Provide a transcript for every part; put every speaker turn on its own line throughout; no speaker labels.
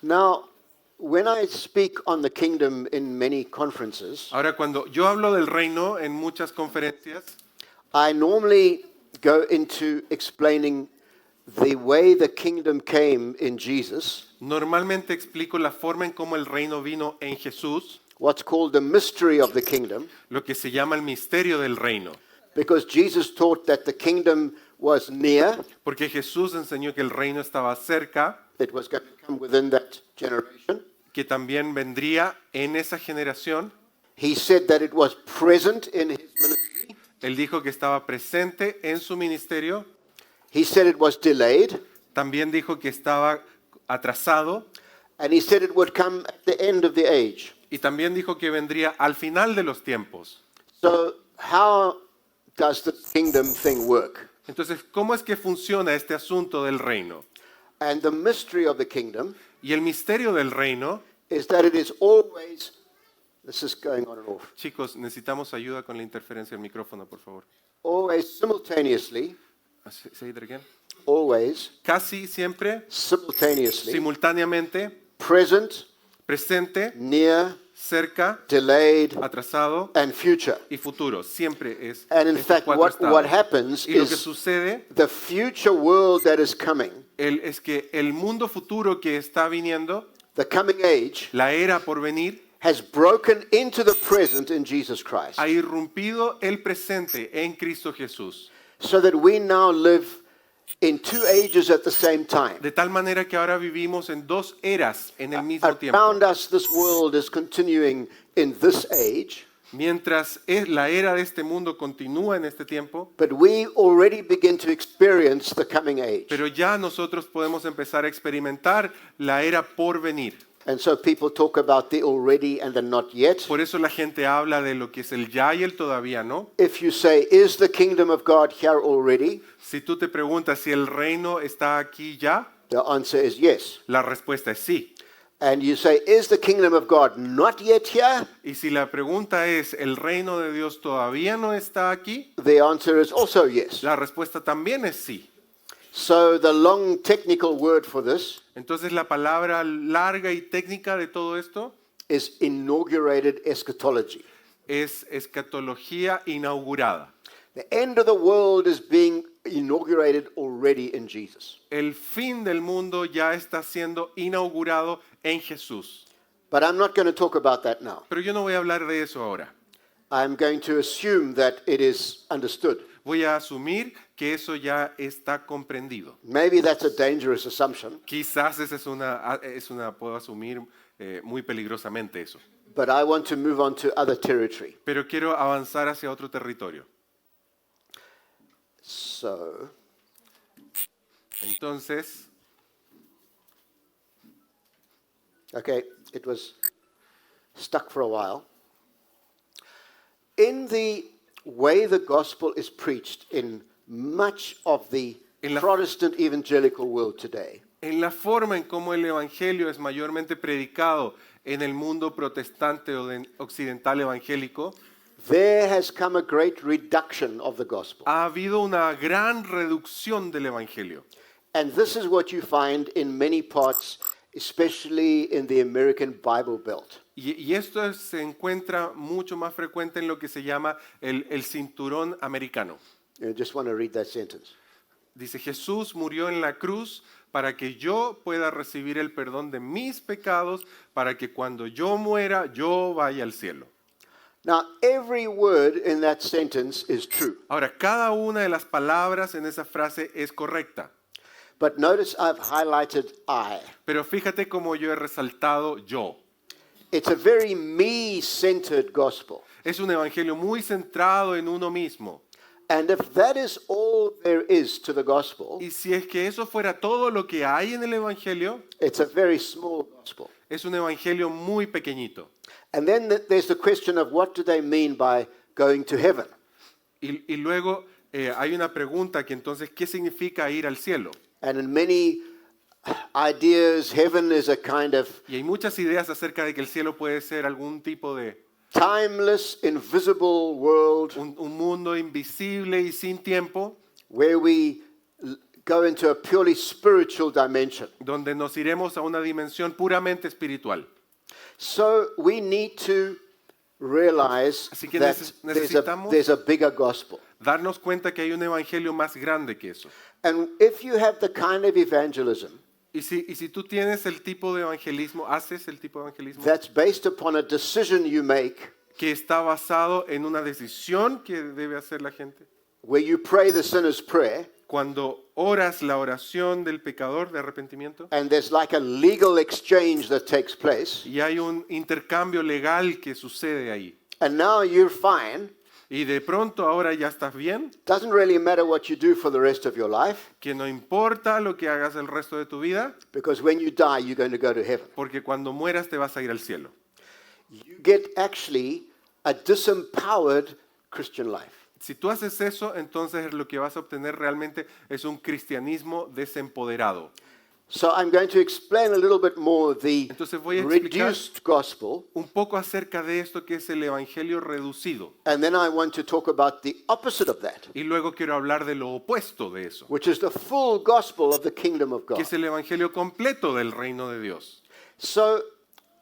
Now, when I speak on the kingdom in many conferences,
Ahora, cuando yo hablo del reino en muchas conferencias,
I normally go into explaining the way the kingdom came in Jesus,
normalmente explico la forma en cómo el reino vino en Jesús,
what's called the mystery of the kingdom,
lo que se llama el misterio del reino.
because Jesus taught that the kingdom was near,
Porque Jesús enseñó que el reino estaba cerca,
it was going to come within that generation.
que también vendría en esa generación.
He said that it was present in his ministry.
Él dijo que estaba presente en su ministerio.
He said it was delayed,
También dijo que estaba atrasado.
and he said it would come at the end of the age.
Y también dijo que vendría al final de los tiempos.
So how does the kingdom thing work?
Entonces, ¿cómo es que funciona este asunto del reino?
And the mystery of the kingdom
Y el misterio del reino,
is that it is always, this is going on and off,
chicos, necesitamos ayuda con la interferencia del micrófono, por favor.
always simultaneously,
Say it again.
always
Casi siempre,
simultaneously,
simultáneamente,
present,
presente,
near,
cerca,
delayed,
atrasado
and future.
y futuro. Siempre es
And in
estos
fact,
cuatro
what
estados.
happens
Y lo que
is
sucede
the future world that is coming,
es que el mundo futuro que está viniendo,
the coming age,
la era por venir,
has broken into the present in Jesus Christ.
ha irrumpido el presente en Cristo Jesús.
So that we now live in two ages at the same time.
De tal manera que ahora vivimos en dos eras en el mismo tiempo.
Around us, this world is continuing in this age,
Mientras la era de este mundo continúa en este tiempo,
but we already begin to experience the coming age.
pero ya nosotros podemos empezar a experimentar la era por venir.
And so people talk about the already and the not yet.
Por eso la gente habla de lo que es el ya y el todavía no.
If you say, is the kingdom of God here already?
Si tú te preguntas si el reino está aquí ya,
The answer is yes.
la respuesta es sí.
And you say, is the kingdom of God not yet here?
Y si la pregunta es, ¿el reino de Dios todavía no está aquí?
The answer is also yes.
La respuesta también es sí.
So the long technical word for this
Entonces la palabra larga y técnica de todo esto
is inaugurated eschatology.
es escatología inaugurada.
The end of the world is being inaugurated already in Jesus.
El fin del mundo ya está siendo inaugurado en Jesús.
But I'm not going to talk about that now.
Pero yo no voy a hablar de eso ahora.
I'm going to assume that it is understood.
Voy a asumir que eso ya está comprendido.
Maybe that's a dangerous assumption,
Quizás esa puedo asumir muy peligrosamente eso.
but I want to move on to other territory.
Pero quiero avanzar hacia otro territorio.
So,
Entonces,
okay, it was stuck for a while. In the way the gospel is preached in much of the
En la-
Protestant evangelical world today,
en la forma en cómo el evangelio es mayormente predicado en el mundo protestante o occidental evangélico,
there has come a great reduction of the gospel.
ha habido una gran reducción del evangelio.
And this is what you find in many parts, especially in the American Bible Belt.
Y esto se encuentra mucho más frecuente en lo que se llama el cinturón americano.
I just want to read that sentence.
Dice, Jesús murió en la cruz para que yo pueda recibir el perdón de mis pecados, para que cuando yo muera, yo vaya al cielo.
Now, every word in that sentence is true.
Ahora, cada una de las palabras en esa frase es correcta.
But notice I've highlighted I.
Pero fíjate cómo yo he resaltado yo.
It's a very me-centered gospel.
Es un evangelio muy centrado en uno mismo.
And if that is all there is to the gospel,
Y si es que eso fuera todo lo que hay en el evangelio,
it's a very small gospel.
es un evangelio muy pequeñito.
And then there's the question of what do they mean by going to heaven?
Y luego hay una pregunta que entonces, ¿qué significa ir al cielo?
And in many ideas, heaven is a kind of
Y hay muchas ideas acerca de que el cielo puede ser algún tipo de
timeless, invisible world
un mundo invisible y sin tiempo,
where we go into a purely spiritual dimension.
donde nos iremos a una dimensión puramente espiritual.
So we need to realize
Así que
that
necesitamos-
there's a bigger gospel.
Darnos cuenta que hay un evangelio más grande que eso.
And if you have the kind of evangelism
Y si tú tienes el tipo de evangelismo, haces el tipo de evangelismo
that's based upon a decision you make,
que está basado en una decisión que debe hacer la gente.
where you pray the sinner's prayer,
Cuando oras la oración del pecador de arrepentimiento
and there's like a legal exchange that takes place,
y hay un intercambio legal que sucede ahí.
and now you're fine,
Y de pronto ahora ya estás bien,
doesn't really matter what you do for the rest of your life,
que no importa lo que hagas el resto de tu vida,
because when you die, you're going to go to heaven.
porque cuando mueras te vas a ir al cielo.
You get actually a disempowered Christian life.
Si tú haces eso, entonces lo que vas a obtener realmente es un cristianismo desempoderado.
So I'm going to explain a little bit more the
Entonces voy a explicar
reduced gospel,
un poco acerca de esto que es el evangelio reducido.
and then I want to talk about the opposite of that,
Y luego quiero hablar de lo opuesto de eso,
which is the full gospel of the kingdom of
que
God.
es el evangelio completo del reino de Dios.
So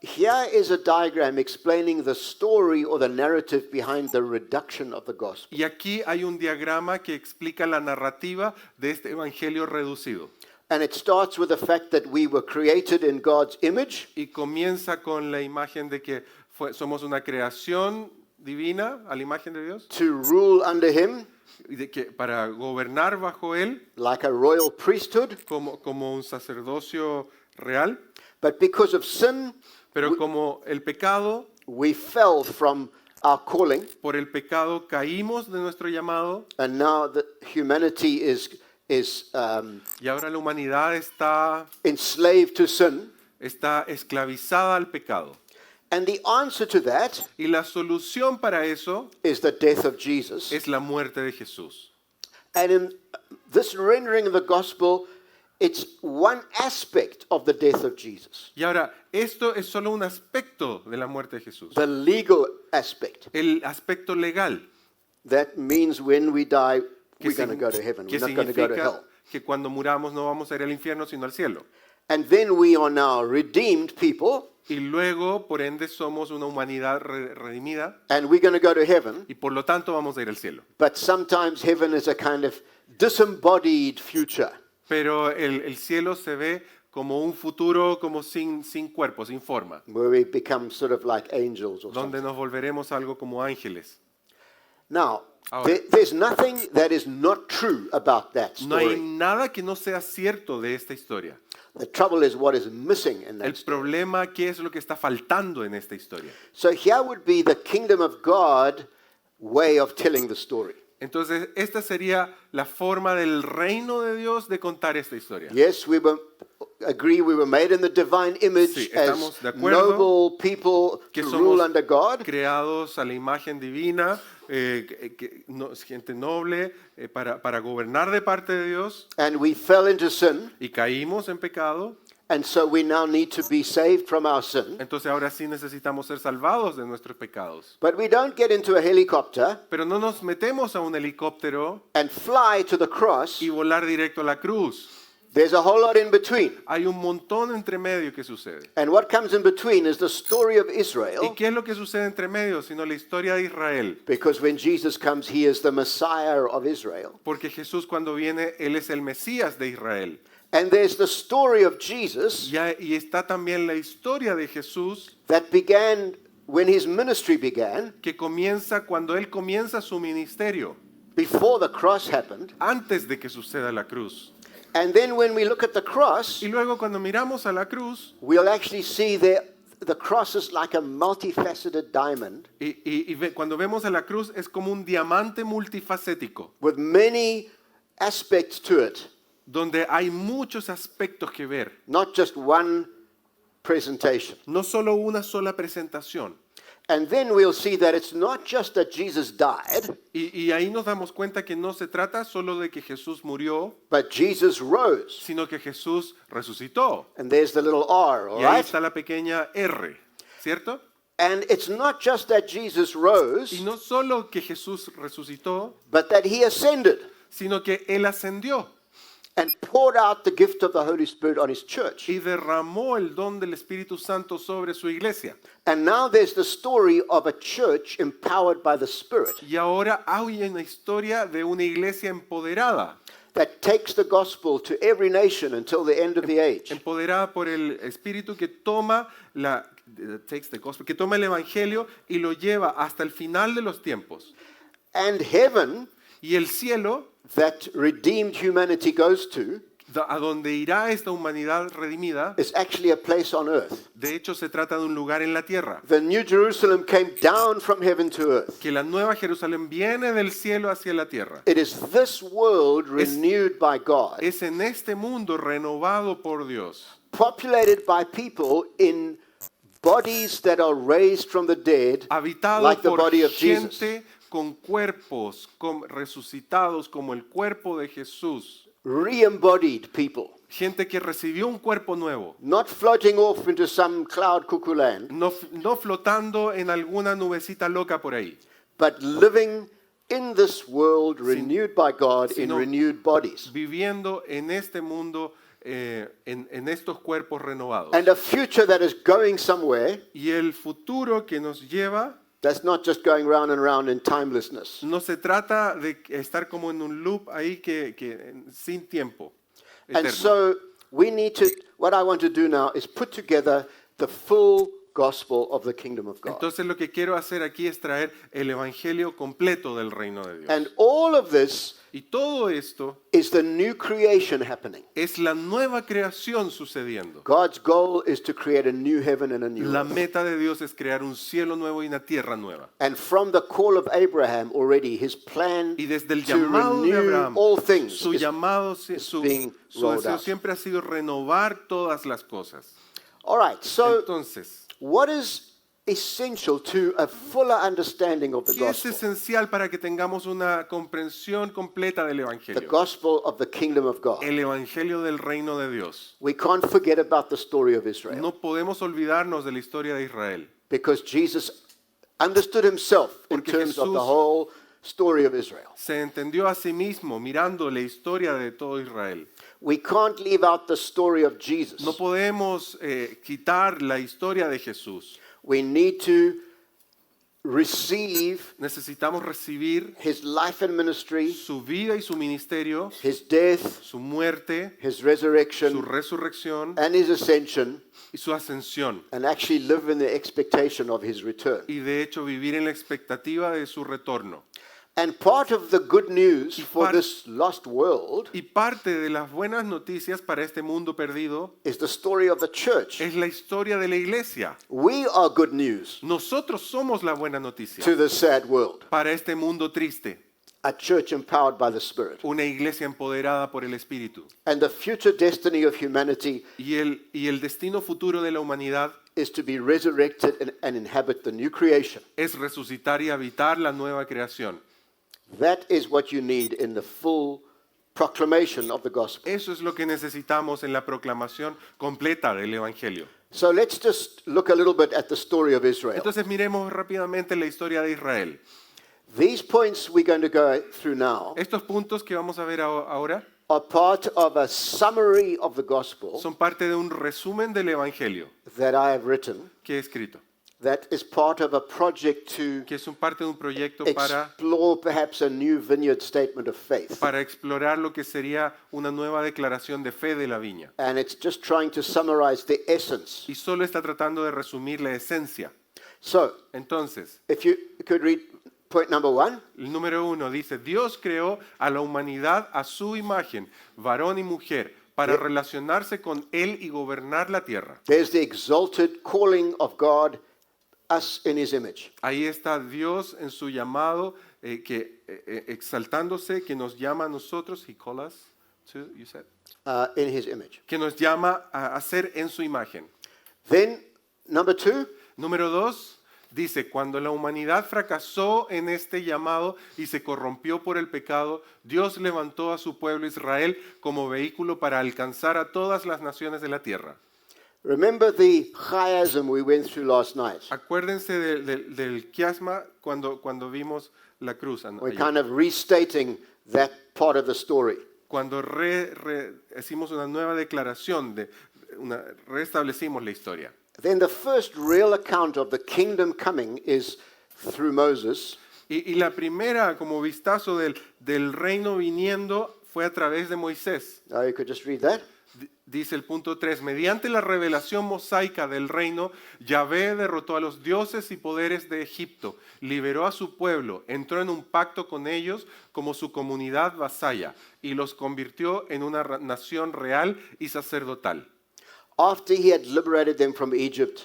here is a diagram explaining the story or the narrative behind the reduction of the gospel.
Y aquí hay un diagrama que explica la narrativa de este evangelio reducido.
And it starts with the fact that we were created in God's image,
Y comienza con la imagen de que somos una creación divina a la imagen de Dios,
to rule under him
y de que para gobernar bajo él
like a royal priesthood.
como un sacerdocio real.
But because of sin,
Pero como el pecado,
we fell from our calling,
por el pecado caímos de nuestro llamado
and now the humanity is
y ahora la humanidad
enslaved to sin.
está esclavizada al pecado.
And the answer to that
Y la solución para eso
is the death of Jesus.
es la muerte de Jesús.
And in this rendering of the gospel, it's one aspect of the death of Jesus,
Y ahora, esto es solo un aspecto de la muerte de Jesús.
the legal aspect.
El aspecto legal,
That means when we die,
que,
we're going to go to heaven.
que
We're not going to go to
significa
hell.
que cuando muramos no vamos a ir al infierno sino al cielo.
And then we are now redeemed people,
Y luego, por ende, somos una humanidad redimida
and we're going to go to heaven.
y por lo tanto vamos a ir al cielo.
But sometimes heaven is a kind of disembodied future.
Pero el cielo se ve como un futuro como sin cuerpo, sin forma,
Where we become sort of like angels or something.
donde nos volveremos algo como ángeles.
Now,
Ahora.
there's nothing that is not true about that
No hay
story.
nada que no sea cierto de esta historia.
The trouble is what is missing in
El
that story.
problema, ¿qué es lo que está faltando en esta historia?
So here would be the kingdom of God way of telling the story.
Entonces, esta sería la forma del reino de Dios de contar esta historia.
Yes, we were made in the divine image
Sí,
as
estamos de acuerdo
noble people
que
to
somos
rule under God.
creados a la imagen divina, gente noble, para gobernar de parte de Dios,
And we fell into sin,
y caímos en pecado.
and so we now need to be saved from our sin.
Entonces ahora sí necesitamos ser salvados de nuestros pecados.
But we don't get into a helicopter
Pero no nos metemos a un helicóptero
and fly to the cross.
y volar directo a la cruz.
There's a whole lot in between.
Hay un montón entre medio que sucede.
And what comes in between is the story of
¿Y
Israel,
qué es lo que sucede entre medio? Sino la historia de Israel.
because when Jesus comes, he is the Messiah of Israel.
Porque Jesús cuando viene, Él es el Mesías de Israel.
And there's the story of Jesus
Y está también la historia de Jesús
that began when his ministry began,
que comienza cuando Él comienza su ministerio,
before the cross happened.
antes de que suceda la cruz.
And then when we look at the cross,
Y luego cuando miramos a la cruz
we'll actually see the cross is like a multifaceted diamond
cuando vemos a la cruz es como un diamante multifacético,
with many aspects to it,
donde hay muchos aspectos que ver,
not just one presentation.
no solo una sola presentación.
And then we'll see that it's not just that Jesus died,
Y ahí nos damos cuenta que no se trata solo de que Jesús murió,
but Jesus rose.
sino que Jesús resucitó.
And there's the little R, all
Y ahí
right?
está la pequeña R, ¿cierto?
And it's not just that Jesus rose,
Y no solo que Jesús resucitó,
but that he ascended.
sino que Él ascendió.
and poured out the gift of the Holy Spirit on his church.
y derramó el don del Espíritu Santo sobre su iglesia.
And now there's the story of a church empowered by the Spirit
Y ahora hay una historia de una iglesia empoderada,
that takes the gospel to every nation until the end of the age.
empoderada por el Espíritu que toma que toma el evangelio y lo lleva hasta el final de los tiempos.
And heaven,
Y el cielo,
that redeemed humanity goes to,
a donde irá esta humanidad redimida,
is actually a place on earth.
de hecho se trata de un lugar en la tierra.
The New Jerusalem came down from heaven to earth.
Que la nueva Jerusalén viene del cielo hacia la tierra.
It is this world renewed by God,
Es en este mundo renovado por Dios,
populated by people in bodies that are raised from the dead,
habitado
like the
por
body of Jesus.
gente con cuerpos resucitados como el cuerpo de Jesús.
Re-embodied people,
Gente que recibió un cuerpo nuevo,
not floating off into some cloud cuckoo land,
no flotando en alguna nubecita loca por ahí,
but living in this world renewed by God in
sino-
renewed bodies.
viviendo en este mundo, en estos cuerpos renovados.
And a future that is going somewhere,
Y el futuro que nos lleva
that's not just going round and round in timelessness.
no se trata de estar como en un loop ahí que sin tiempo.
And
eterno.
so we need to, what I want to do now is put together the full gospel of the kingdom of God.
Entonces lo que quiero hacer aquí es traer el evangelio completo del reino de Dios.
And all of this
Y todo esto
is the new creation happening.
es la nueva creación sucediendo.
God's goal is to create a new heaven and a new
La
earth.
meta de Dios es crear un cielo nuevo y una tierra nueva.
And from the call of Abraham already, his plan
Y desde el
to
llamado de
renew
Abraham,
all things
su
is-
llamado,
being
su
rolled
deseo
out.
siempre ha sido renovar todas las cosas.
All right, so
Entonces,
what is essential to a fuller understanding of the
¿qué es
gospel?
esencial para que tengamos una comprensión completa del
The
evangelio?
gospel of the kingdom of God.
El evangelio del reino de Dios.
We can't forget about the story of Israel
No podemos olvidarnos de la historia de Israel,
because Jesus understood himself in
Porque
terms of the
Jesús-
whole story of Israel.
se entendió a sí mismo mirando la historia de todo Israel.
We can't leave out the story of Jesus.
No podemos quitar la historia de Jesús.
We need to receive
Necesitamos recibir
his life and ministry,
su vida y su ministerio,
his death,
su muerte,
his
su
resurrection,
resurrección
and his ascension,
y su ascensión.
and actually live in the expectation of his return.
Y de hecho vivir en la expectativa de su retorno.
And part of the good news for
part-
this lost world
Y parte de las buenas noticias para este mundo perdido
is the story of the church.
es la historia de la iglesia.
We are good news
Nosotros somos la buena noticia
to the sad world.
para este mundo triste.
A church empowered by the Spirit.
Una iglesia empoderada por el Espíritu.
And the future destiny of humanity
Y el destino futuro de la humanidad
is to be resurrected and inhabit the new creation.
es resucitar y habitar la nueva creación.
That is what you need in the full proclamation of the gospel.
Eso es lo que necesitamos en la proclamación completa del Evangelio.
So let's just look a little bit at the story of Israel.
Entonces miremos rápidamente la historia de Israel.
These points we're going to go through now
Estos puntos que vamos a ver ahora
are part of a summary of the gospel
son parte de un resumen del Evangelio
that I have written,
que he escrito,
that is part of a project to
que es un parte de un proyecto
explore perhaps a new vineyard statement of faith.
para explorar lo que sería una nueva declaración de fe de la viña.
And it's just trying to summarize the essence.
Y solo está tratando de resumir la esencia.
So,
Entonces,
if you could read point number 1.
el número 1 dice, Dios creó a la humanidad a su imagen, varón y mujer, para relacionarse con Él y gobernar la tierra.
There's the exalted calling of God, us in his image.
Ahí está Dios en su llamado, exaltándose, que nos llama a nosotros, he called us to, you said,
In his image.
que nos llama a ser en su imagen.
Then, number 2,
Número 2, dice, cuando la humanidad fracasó en este llamado y se corrompió por el pecado, Dios levantó a su pueblo Israel como vehículo para alcanzar a todas las naciones de la tierra.
remember the chiasm we went through last night.
Acuérdense del quiasma cuando vimos la cruz.
We're kind of restating that part of the story.
cuando hicimos una nueva declaración, restablecimos la historia.
then the first real account of the kingdom coming is through Moses.
Y la primera como vistazo del reino viniendo fue a través de Moisés.
You could just read that.
Dice el punto 3, mediante la revelación mosaica del reino, Yahvé derrotó a los dioses y poderes de Egipto, liberó a su pueblo, entró en un pacto con ellos como su comunidad vasalla y los convirtió en una nación real y sacerdotal.
After he had liberated them from Egypt,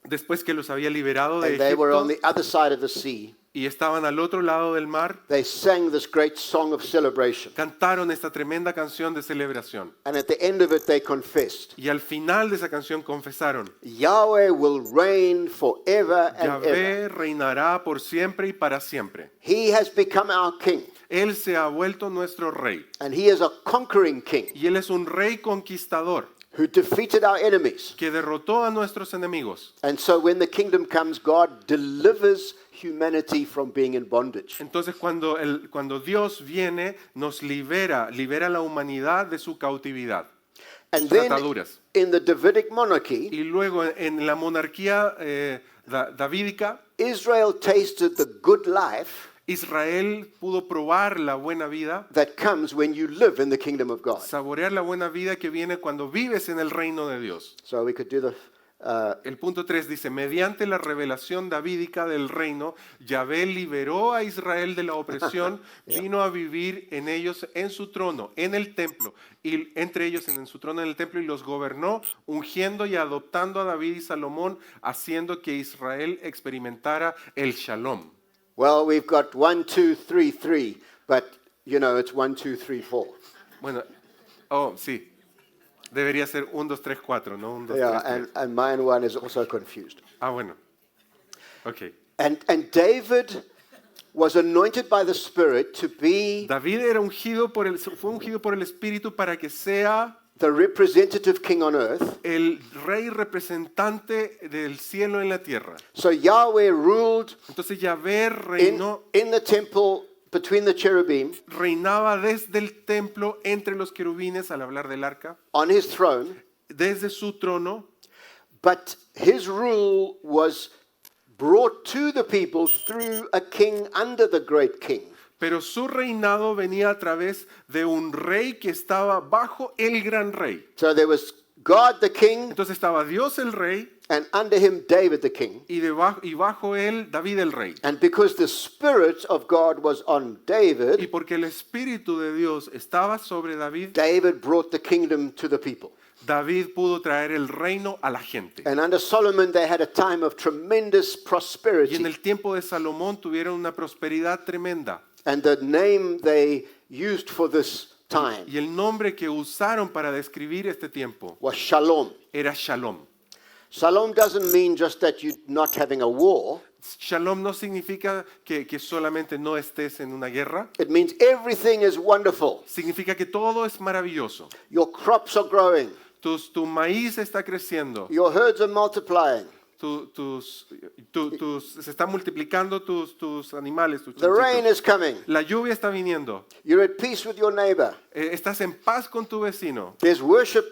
Después que los había liberado de
and they were on
Egipto
the other side of the sea,
y estaban al otro lado del mar,
they sang this great song of celebration.
cantaron esta tremenda canción de celebración.
And at the end of it, they confessed,
Y al final de esa canción confesaron,
Yahweh will reign forever and ever.
Yahvé reinará por siempre y para siempre.
He has become our king,
Él se ha vuelto nuestro rey.
and he is a conquering king
Y Él es un rey conquistador
who defeated our enemies.
que derrotó a nuestros enemigos.
And so when the kingdom comes, God delivers humanity from being in bondage.
Entonces cuando Dios viene, nos libera a la humanidad de su cautividad,
And
sus
then
ataduras.
in the Davidic monarchy,
Y luego en la monarquía davídica,
Israel tasted the good life
Israel pudo probar la buena vida,
that comes when you live in the kingdom of God.
saborear la buena vida que viene cuando vives en el reino de Dios.
So we could do the
El punto 3 dice, mediante la revelación davídica del reino, Yahvé liberó a Israel de la opresión, vino a vivir en ellos en su trono, en el templo, y entre ellos en su trono en el templo, y los gobernó, ungiendo y adoptando a David y Salomón, haciendo que Israel experimentara el shalom.
well, we've got 1, 2, 3, 3, but you know it's 1, 2, 3, 4.
Bueno, sí, debería ser 1, 2, 3, 4, no 1, 2, 3,
Yeah,
3.
and mine one is also confused.
Bueno, ok.
And David was anointed by the Spirit to be
David fue ungido por el Espíritu para que sea
the representative king on earth.
el rey representante del cielo en la tierra.
So Yahweh ruled
Entonces Yahvé reinó,
in the temple between the cherubim
reinaba desde el templo entre los querubines al hablar del arca,
on his throne,
desde su trono,
but his rule was brought to the people through a king under the great king.
pero su reinado venía a través de un rey que estaba bajo el gran rey.
So there was God the king,
Entonces estaba Dios el rey
and under him David the king.
y bajo él David el rey.
And because the Spirit of God was on
Y
David,
porque el Espíritu de Dios estaba sobre David,
David brought the kingdom to the people.
David pudo traer el reino a la gente.
And under Solomon, they had a time of tremendous
Y en
prosperity.
el tiempo de Salomón tuvieron una prosperidad tremenda.
And the name they used for this time
Y el nombre que usaron para describir este tiempo
was Shalom.
era Shalom.
Shalom doesn't mean just that you're not having a war.
Shalom no significa que solamente no estés en una guerra.
It means everything is wonderful.
Significa que todo es maravilloso.
Your crops are growing.
Tu maíz está creciendo.
Your herds are multiplying.
Se están multiplicando tus animales, tus
The rain
chanchitos.
is coming.
La lluvia está viniendo.
You're at peace with your neighbor.
Estás en paz con tu vecino.
There's worship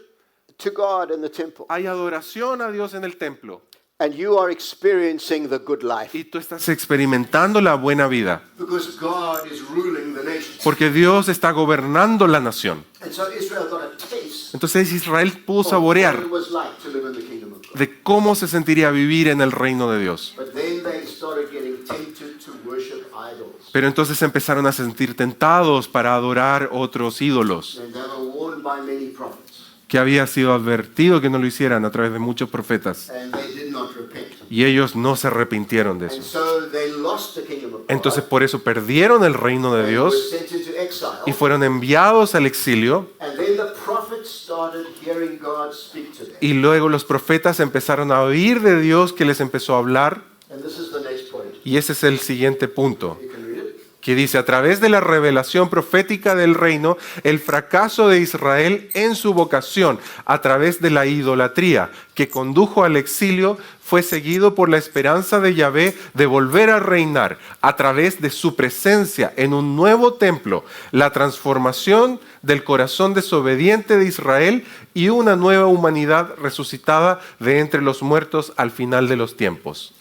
to God in the temple.
Hay adoración a Dios en el templo.
And you are experiencing the good life.
Y tú estás experimentando la buena vida.
Because God is ruling the nations.
Porque Dios está gobernando la nación.
And so Israel got a taste
Entonces Israel pudo
of
saborear
what it was like to live in the kingdom of God.
de cómo se sentiría vivir en el reino de Dios.
But then they started getting tempted to worship idols.
Pero entonces empezaron a sentir tentados para adorar otros ídolos,
And they were warned by many prophets.
que había sido advertido que no lo hicieran a través de muchos profetas.
And they did not repent.
Y ellos no se arrepintieron de
And
eso.
so they lost the kingdom of God.
Entonces por eso perdieron el reino de
They were
Dios
sent into exile.
y fueron enviados al exilio.
And then the prophets started hearing God speak to them.
Y luego los profetas empezaron a oír de Dios que les empezó a hablar.
And this is the next point.
Y ese es el siguiente punto.
You can read it.
que dice, a través de la revelación profética del reino, el fracaso de Israel en su vocación, a través de la idolatría que condujo al exilio, fue seguido por la esperanza de Yahvé de volver a reinar a través de su presencia en un nuevo templo, la transformación del corazón desobediente de Israel y una nueva humanidad resucitada de entre los muertos al final de los tiempos.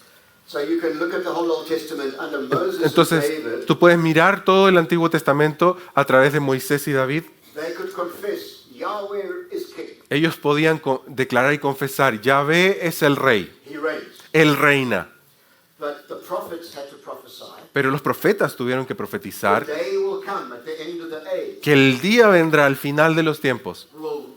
So you can look at the whole Old Testament under Moses and
Entonces,
David.
tú puedes mirar todo el Antiguo Testamento a través de Moisés y David.
They could confess Yahweh is king.
Ellos podían declarar y confesar, Yahvé es el rey,
He reigns.
él reina.
But the prophets had to prophesy.
Pero los profetas tuvieron que
The
profetizar
day will come at the end of the age
que el día vendrá al final de los tiempos,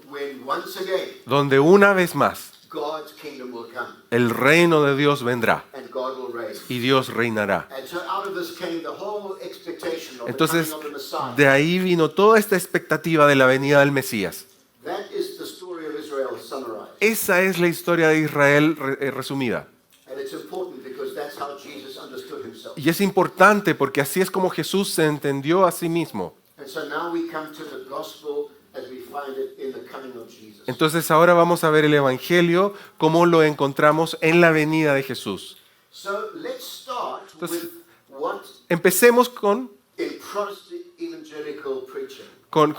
when once again
donde una vez más
God's kingdom will come
el reino de Dios vendrá
and God will reign.
y Dios reinará.
And so out of this came the whole expectation of the
Entonces,
coming of the Messiah.
de ahí vino toda esta expectativa de la venida del Mesías.
That is the story of Israel summarized.
Esa es la historia de Israel resumida.
And it's important because that's how Jesus understood himself.
Y es importante porque así es como Jesús se entendió a sí mismo.
And so now we come to the gospel as we find it in the coming of Jesus.
Entonces ahora vamos a ver el Evangelio como lo encontramos en la venida de Jesús.
So let's start
Entonces,
with what
Empecemos con
in Protestant evangelical preaching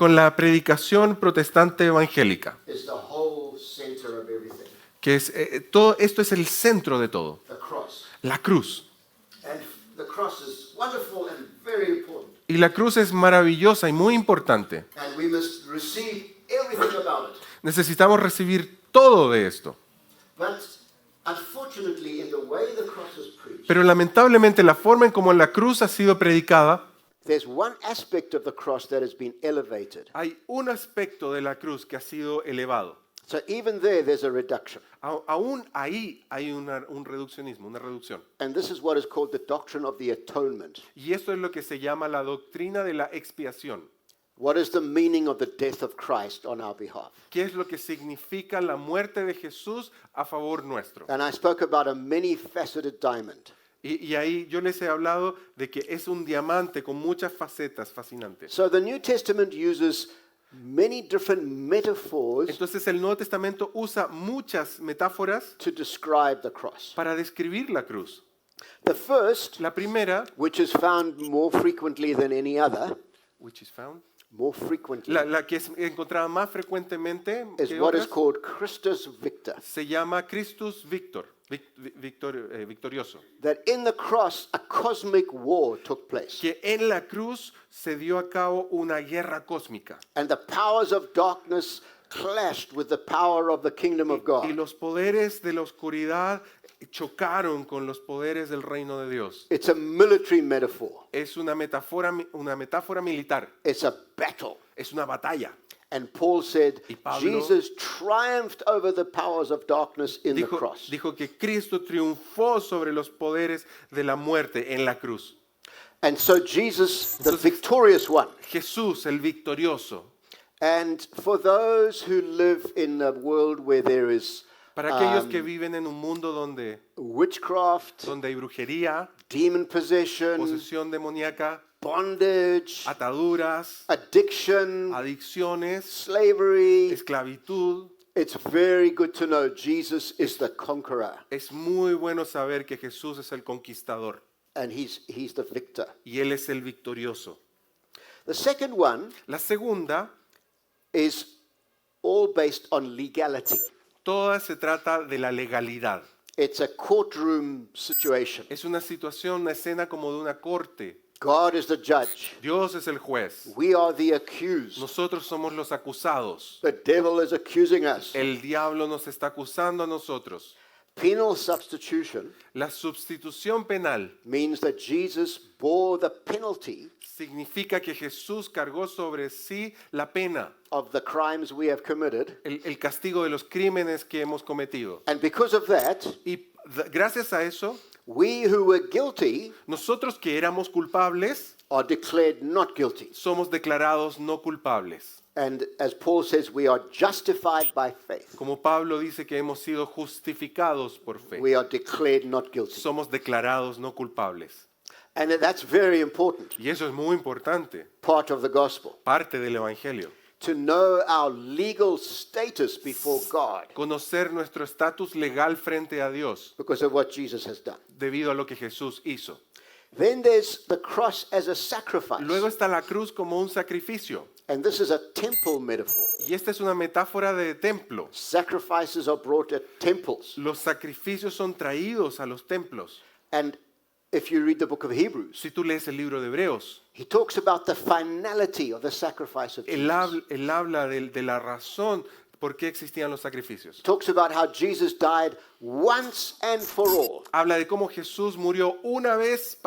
la predicación protestante evangélica,
is the whole center of everything,
que es todo esto es el centro de todo,
the cross.
la cruz.
And the cross is wonderful and very important.
Y la cruz es maravillosa y muy importante.
And we must receive everything about it.
Necesitamos recibir todo de esto.
But unfortunately, in the way the cross is preached,
Pero lamentablemente la forma en cómo la cruz ha sido predicada,
there's one aspect of the cross that has been elevated.
hay un aspecto de la cruz que ha sido elevado.
So even there's a reduction.
Aún ahí hay un reduccionismo, una reducción.
And this is what is called the doctrine of the atonement.
Y esto es lo que se llama la doctrina de la expiación.
What is the meaning of the death of Christ on our behalf?
¿Qué es lo que significa la muerte de Jesús a favor nuestro?
And I spoke about a many-faceted diamond.
Y ahí yo les he hablado de que es un diamante con muchas facetas fascinantes.
So the New Testament uses many different metaphors
Entonces el Nuevo Testamento usa muchas metáforas
to describe the cross.
para describir la cruz.
The first,
La primera,
which is found more frequently than any other,
which is found,
more frequently,
la que es encontrada más frecuentemente
is
que
what is
otras,
called Christus Victor.
se llama Christus Victor, victorioso.
That in the cross, a cosmic war took place.
Que en la cruz se dio a cabo una guerra cósmica.
And the powers of darkness clashed with the power of the kingdom of
Y
God.
los poderes de la oscuridad chocaron con los poderes del reino de Dios.
It's a military metaphor.
Es una metáfora militar,
It's a battle.
es una batalla.
And Paul said,
Y Pablo
Jesus triumphed over the powers of darkness in the cross.
Dijo que Cristo triunfó sobre los poderes de la muerte en la cruz.
And so Jesus, the victorious one.
Jesús, el victorioso.
And for those who live in a world where there is
Para aquellos que viven en un mundo donde
witchcraft,
hay brujería,
demon possession,
posesión demoníaca,
bondage,
ataduras,
addiction,
adicciones,
slavery,
esclavitud,
it's very good to know Jesus is the conqueror
es muy bueno saber que Jesús es el conquistador
and he's the victor.
y Él es el victorioso.
The second one
La segunda,
is all based on legality.
toda se trata de la legalidad.
It's a courtroom situation.
Es una situación, una escena como de una corte.
God is the judge.
Dios es el juez.
We are the accused.
Nosotros somos los acusados.
The devil is accusing us.
El diablo nos está acusando a nosotros.
Penal substitution
La sustitución penal
means that Jesus bore the penalty
significa que Jesús cargó sobre sí la pena,
of the crimes we have committed.
el castigo de los crímenes que hemos cometido.
And because of that,
Y gracias a eso,
we who were guilty
nosotros que éramos culpables,
are declared not guilty.
somos declarados no culpables.
And as Paul says, we are justified by faith.
Como Pablo dice que hemos sido justificados por fe.
We are declared not guilty.
Somos declarados no culpables.
And that's very important,
Y eso es muy importante,
part of the gospel.
parte del Evangelio.
To know our legal status before God
Conocer nuestro estatus legal frente a Dios
because of what Jesus has done.
debido a lo que Jesús hizo.
Then there's the cross as a sacrifice.
Luego está la cruz como un sacrificio.
And this is a temple metaphor.
Y esta es una metáfora de templo.
Sacrifices are brought at temples.
Los sacrificios son traídos a los templos.
And if you read the book of Hebrews,
Si tú lees el libro de Hebreos,
he talks about the finality of the sacrifice of Jesus.
él habla de la razón por qué existían los sacrificios.
Talks about how Jesus died once and for all.
Habla de cómo Jesús murió una vez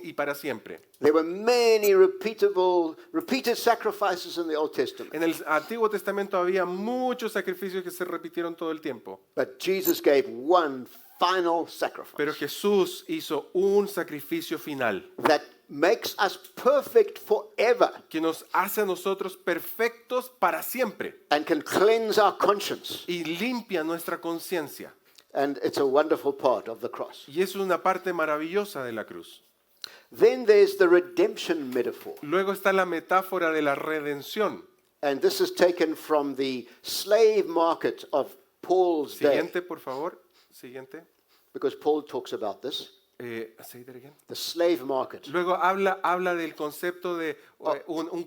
y para siempre.
There were many repeated sacrifices in the Old Testament.
En el Antiguo Testamento había muchos sacrificios que se repitieron todo el tiempo.
But Jesus gave one final sacrifice
Pero Jesús hizo un sacrificio final
that makes us perfect forever
que nos hace a nosotros perfectos para siempre
and can cleanse our conscience.
y limpia nuestra conciencia.
And it's a wonderful part of the cross.
Y eso es una parte maravillosa de la cruz.
Then there's the redemption metaphor.
Luego está la metáfora de la redención.
And this is taken from the slave market of Paul's day.
Siguiente, por favor. Siguiente.
Because Paul talks about this.
Say that again.
The slave market
Luego habla del concepto de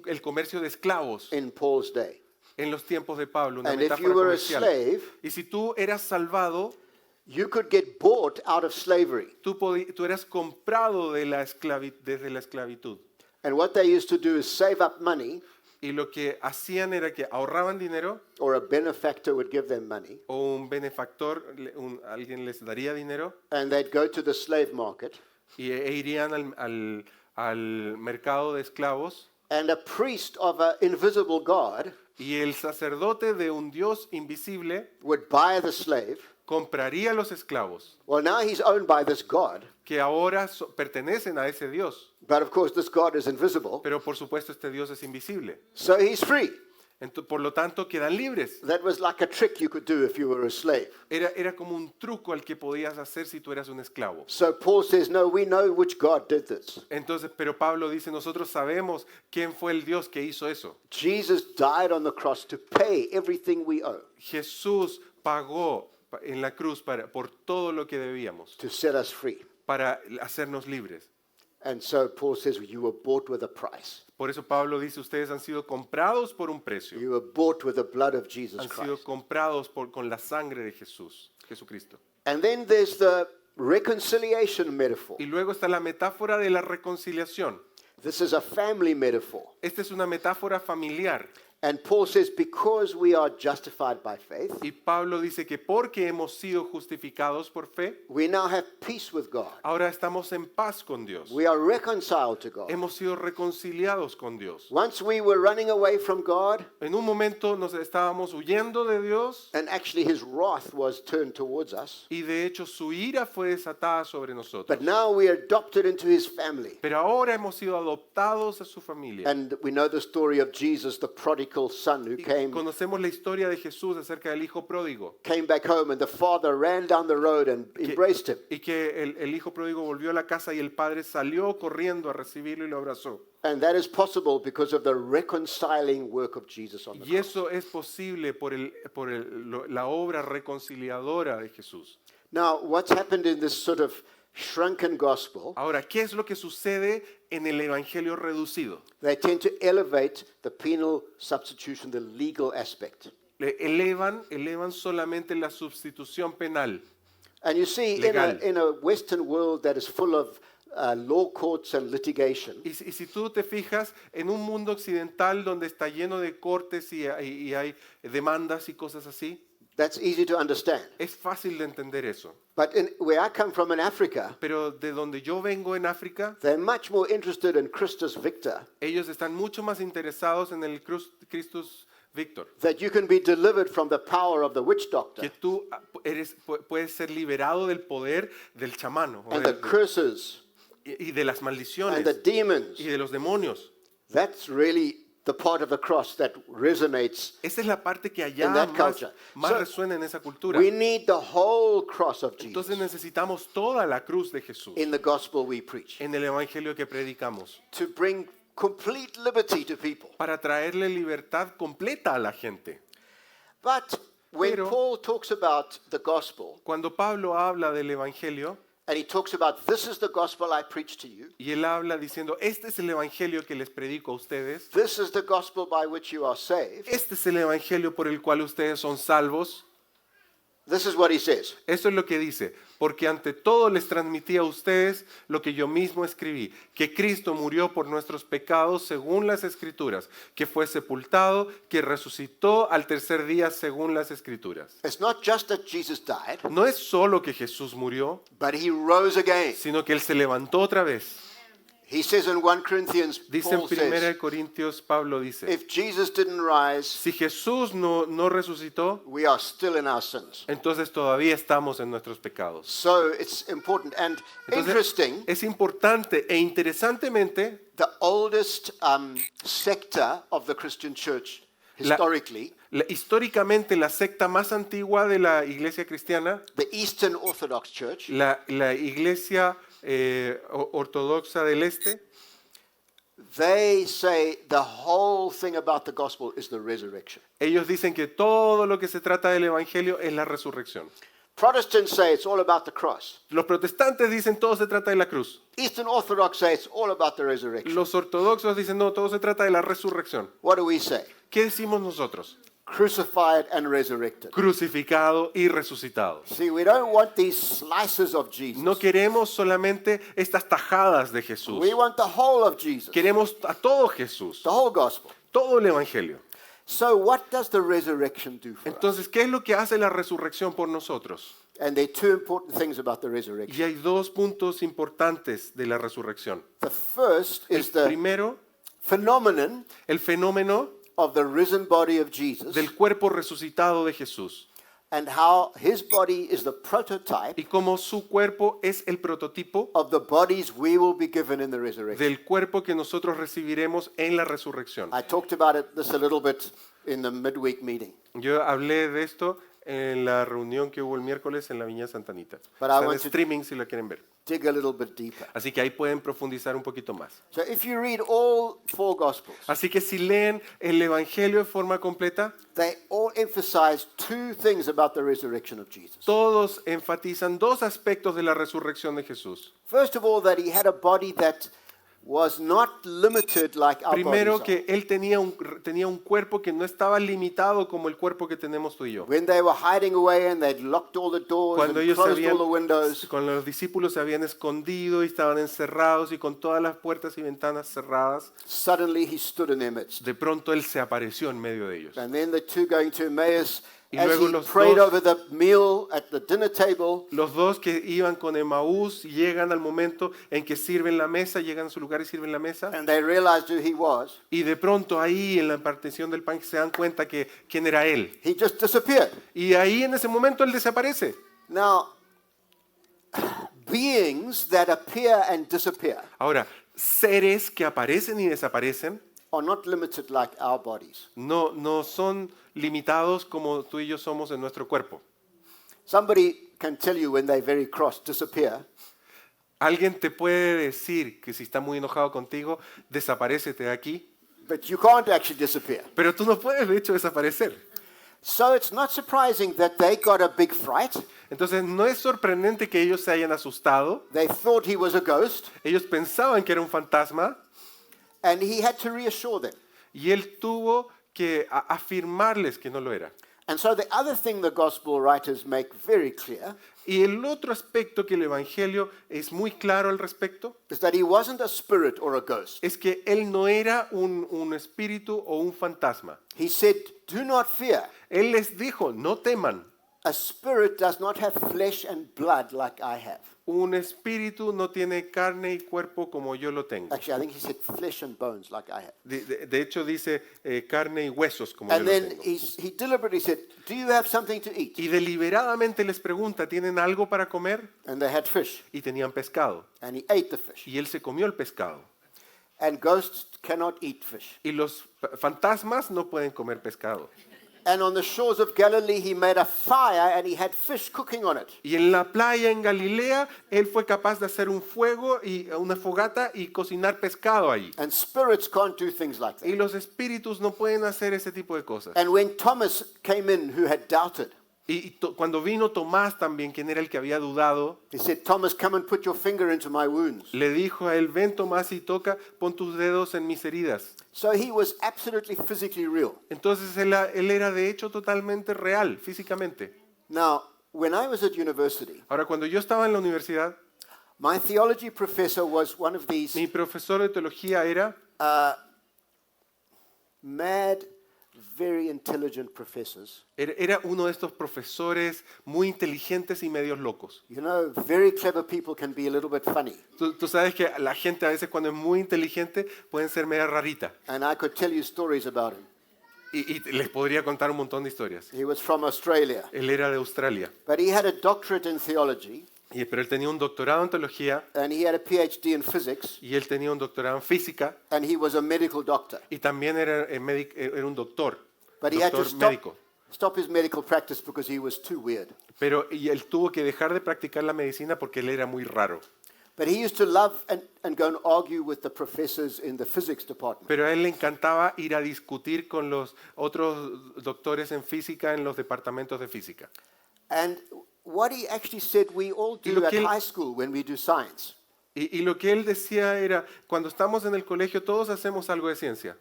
el comercio de esclavos
in Paul's day.
en los tiempos de Pablo, una
And if
metáfora
you were a
comercial.
slave,
Y si tú eras salvado,
you could get bought out of slavery.
tú eras comprado desde la esclavitud.
And what they used to do is save up money,
Y lo que hacían era que ahorraban dinero
or a benefactor would give them money,
o un benefactor, alguien les daría dinero
and they'd go to the slave market,
e irían al mercado de esclavos
and a priest of an invisible God
y el sacerdote de un Dios invisible
would buy the slave.
compraría los esclavos
Well, now he's owned by this God,
que ahora pertenecen a ese Dios.
but of course this God is invisible,
Pero por supuesto este Dios es invisible.
so he's free.
Por lo tanto quedan libres.
That was like a trick you could do if you were a slave.
Era como un truco al que podías hacer si tú eras un esclavo.
So Paul says, no, we know which God did this.
Entonces, pero Pablo dice, nosotros sabemos quién fue el Dios que hizo eso.
Jesus died on the cross to pay everything we owe,
Jesús pagó en la cruz por todo lo que debíamos,
to set us free.
para hacernos libres.
And so Paul says, you were bought with a price.
Por eso Pablo dice, ustedes han sido comprados por un precio.
You were bought with the blood of Jesus
Han sido
Christ.
comprados con la sangre de Jesucristo.
And then there's the reconciliation metaphor.
Y luego está la metáfora de la reconciliación.
This is a family metaphor.
Esta es una metáfora familiar.
And Paul says, because we are justified by faith,
Y Pablo dice que porque hemos sido justificados por fe,
we now have peace with God.
ahora estamos en paz con Dios.
We are reconciled to God.
Hemos sido reconciliados con Dios.
Once we were running away from God,
En un momento nos estábamos huyendo de Dios
and actually his wrath was turned towards us.
y de hecho su ira fue desatada sobre nosotros.
But now we are adopted into his family.
Pero ahora hemos sido adoptados a su familia.
And we know the story of Jesus, the prodigal son who
Y
came
conocemos la historia de Jesús acerca del hijo pródigo.
back home, and the father ran down the road and embraced him.
Y que el hijo pródigo volvió a la casa y el padre salió corriendo a recibirlo y lo abrazó.
And that is possible because of the reconciling work of Jesus on the
Y
cross.
eso es posible por la obra reconciliadora de Jesús.
Now, what's happened in this sort of shrunken gospel,
Ahora, ¿qué es lo que sucede en el evangelio reducido?
they tend to elevate the penal substitution, the legal aspect.
Elevan solamente la sustitución penal.
And you see,
Legal.
in a Western world that is full of law courts and litigation,
Y si tú te fijas en un mundo occidental donde está lleno de cortes y hay demandas y cosas así,
that's easy to understand.
es fácil de entender eso.
But where I come from in Africa,
Pero de donde yo vengo en África,
they're much more interested in Christus Victor,
ellos están mucho más interesados en el Christus Victor.
that you can be delivered from the power of the witch doctor
Que tú puedes ser liberado del poder del chamano o
and the curses
y de las
and
maldiciones
the demons.
y de los demonios.
That's really the part of the cross that resonates.
Esa es la parte que allá
In that
más,
culture.
más
So,
resuena en esa cultura.
We need the whole cross of Jesus
Entonces necesitamos toda la cruz de Jesús
in the gospel we preach
en el evangelio que predicamos
to bring complete liberty to people.
para traerle libertad completa a la gente.
But when
Pero-
Paul talks about the gospel,
Cuando Pablo habla del evangelio
and he talks about this is the gospel I preach to you,
y él habla diciendo, este es el evangelio que les predico a ustedes,
this is the gospel by which you are saved,
este es el evangelio por el cual ustedes son salvos,
this is what he says.
eso es lo que dice, porque ante todo les transmití a ustedes lo que yo mismo escribí, que Cristo murió por nuestros pecados según las Escrituras, que fue sepultado, que resucitó al tercer día según las Escrituras.
It's not just that Jesus died,
No es solo que Jesús murió,
but he rose again.
sino que Él se levantó otra vez.
He says in 1 Corinthians,
Dice en
Paul
1
says,
Corintios, Pablo dice,
if Jesus didn't rise,
si Jesús no resucitó,
we are still in our sins.
entonces todavía estamos en nuestros pecados.
So it's important and
Entonces,
interesting.
es importante e interesantemente,
The oldest sector of the Christian church historically,
históricamente la secta más antigua de la iglesia cristiana,
the Eastern Orthodox Church,
la iglesia ortodoxa del este,
they say the whole thing about the gospel is the resurrection.
ellos dicen que todo lo que se trata del evangelio es la resurrección.
Protestants say it's all about the cross.
Los protestantes dicen todo se trata de la cruz.
Eastern Orthodox say it's all about the resurrection.
Los ortodoxos dicen no, todo se trata de la resurrección.
What do we say?
¿Qué decimos nosotros?
Crucified and resurrected.
Crucificado y resucitado.
See, we don't want these slices of Jesus.
No queremos solamente estas tajadas de Jesús.
We want the whole of Jesus,
Queremos a todo Jesús,
the whole gospel.
todo el evangelio.
So what does the resurrection do for us?
Entonces, ¿qué es lo que hace la resurrección por nosotros?
And there are two important things about the resurrection.
Y hay dos puntos importantes de la resurrección.
The first
El
is the
primero,
phenomenon
el fenómeno
of the risen body of Jesus
del cuerpo resucitado de Jesús
and how his body is the prototype
y cómo su cuerpo es el prototipo
of the bodies we will be given in the resurrection.
del cuerpo que nosotros recibiremos en la resurrección.
I talked about this a little bit in the midweek meeting.
Yo hablé de esto en la reunión que hubo el miércoles en la Viña Santa Anita.
But I
Está en
want to-
streaming si la quieren ver.
Dig a little bit deeper.
Así que ahí pueden profundizar un poquito más.
So if you read all four gospels,
Así que si leen el Evangelio de forma completa,
they all emphasize two things about the resurrection of Jesus.
todos enfatizan dos aspectos de la resurrección de Jesús.
First of all, that he had a body that was not limited like our
Primero
bodies are.
que él tenía un cuerpo que no estaba limitado como el cuerpo que tenemos tú y yo.
When they were hiding away and they'd locked all the doors
Cuando
and
ellos se
closed all
habían,
the windows,
con los discípulos se habían escondido y estaban encerrados y con todas las puertas y ventanas cerradas,
suddenly he stood in their midst.
de pronto él se apareció en medio de ellos.
And then the two going to Emmaus,
Y
as
luego
he
los
prayed
dos-
over the meal at the dinner table,
Los dos que iban con Emaús llegan al momento en que sirven la mesa, llegan a su lugar y sirven la mesa.
and they realized who he was,
Y de pronto ahí en la partición del pan se dan cuenta que quién era él.
he just disappeared.
Y ahí en ese momento él desaparece.
Now, beings that appear and disappear
Ahora, seres que aparecen y desaparecen
are not limited like our bodies.
no son limitados como tú y yo somos en nuestro cuerpo.
Somebody can tell you when they're very cross, disappear,
Alguien te puede decir que si está muy enojado contigo, desaparécete de aquí,
but you can't actually disappear.
pero tú no puedes de hecho desaparecer.
So it's not surprising that they got a big fright.
Entonces no es sorprendente que ellos se hayan asustado.
They thought he was a ghost,
Ellos pensaban que era un fantasma
and he had to reassure them.
y él tuvo que afirmarles que no lo era.
And so the other thing the gospel writers make very clear
Y el otro aspecto que el Evangelio es muy claro al respecto
is that he wasn't a spirit or a ghost.
es que él no era un espíritu o un fantasma.
He said, do not fear.
Él les dijo, no teman.
A spirit does not have flesh and blood like I have.
Un espíritu no tiene carne y cuerpo como yo lo tengo.
Actually, I think he said flesh and bones like I have.
De hecho dice carne y huesos como yo
And
lo
then
tengo.
he deliberately said, do you have something to eat?
Y deliberadamente les pregunta, ¿tienen algo para comer?
And they had fish.
Y tenían pescado.
And he ate the fish.
Y él se comió el pescado.
and ghosts cannot eat fish.
y los fantasmas no pueden comer pescado.
And on the shores of Galilee, he made a fire and he had fish cooking on it.
Y en la playa en Galilea, él fue capaz de hacer un fuego y una fogata y cocinar pescado ahí.
And spirits can't do things like
Y
that.
los espíritus no pueden hacer ese tipo de cosas.
And when Thomas came in, who had doubted,
Cuando vino Tomás también, quien era el que había dudado,
he said, Thomas, come and put your finger into my wounds.
le dijo a él, ven Tomás y toca, pon tus dedos en mis heridas.
So he was absolutely physically real.
Entonces él era de hecho totalmente real, físicamente.
Now, when I was at university,
Ahora, cuando yo estaba en la universidad,
my theology professor was one of these
mi profesor de teología era
mad, very intelligent professors.
era uno de estos profesores muy inteligentes y medios locos.
You know, very clever people can be a little bit funny.
Tú sabes que la gente a veces cuando es muy inteligente pueden ser media rarita.
And I could tell you stories about him.
Y les podría contar un montón de historias.
He was from Australia.
Él era de Australia,
But he had a doctorate in theology,
pero él tenía un doctorado en teología
and he had a PhD in physics,
y él tenía un doctorado en física
and he was a medical doctor.
y también era un doctor
But he had to
médico.
stop his medical practice because he was too weird.
Pero él tuvo que dejar de practicar la medicina porque él era muy raro.
But he used to love and go and argue with the professors in the physics department.
Pero a él le encantaba ir a discutir con los otros doctores en física en los departamentos de física.
And what he actually said we all
Y
do
lo
at
que él-
high school when we do science.
Y lo que él decía era, cuando estamos en el colegio todos hacemos algo de ciencia.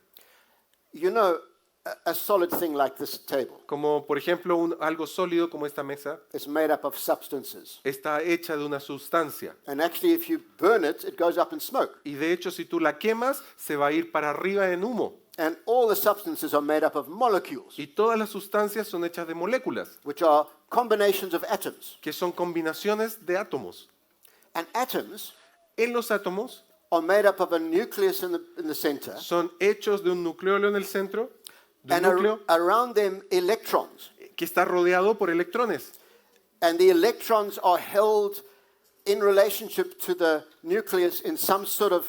You know, a solid thing like this table
Como por ejemplo algo sólido como esta mesa
is made up of substances.
está hecha de una sustancia.
And actually, if you burn it, it goes up in smoke.
Y de hecho si tú la quemas se va a ir para arriba en humo.
And all the substances are made up of molecules,
Y todas las sustancias son hechas de moléculas,
which are combinations of atoms.
que son combinaciones de átomos.
And atoms
En los átomos
are made up of a nucleus in the center,
son hechos de un nucleolo en el centro, de un
and
núcleo
around them electrons.
que está rodeado por electrones.
And the electrons are held in relationship to the nucleus in some sort of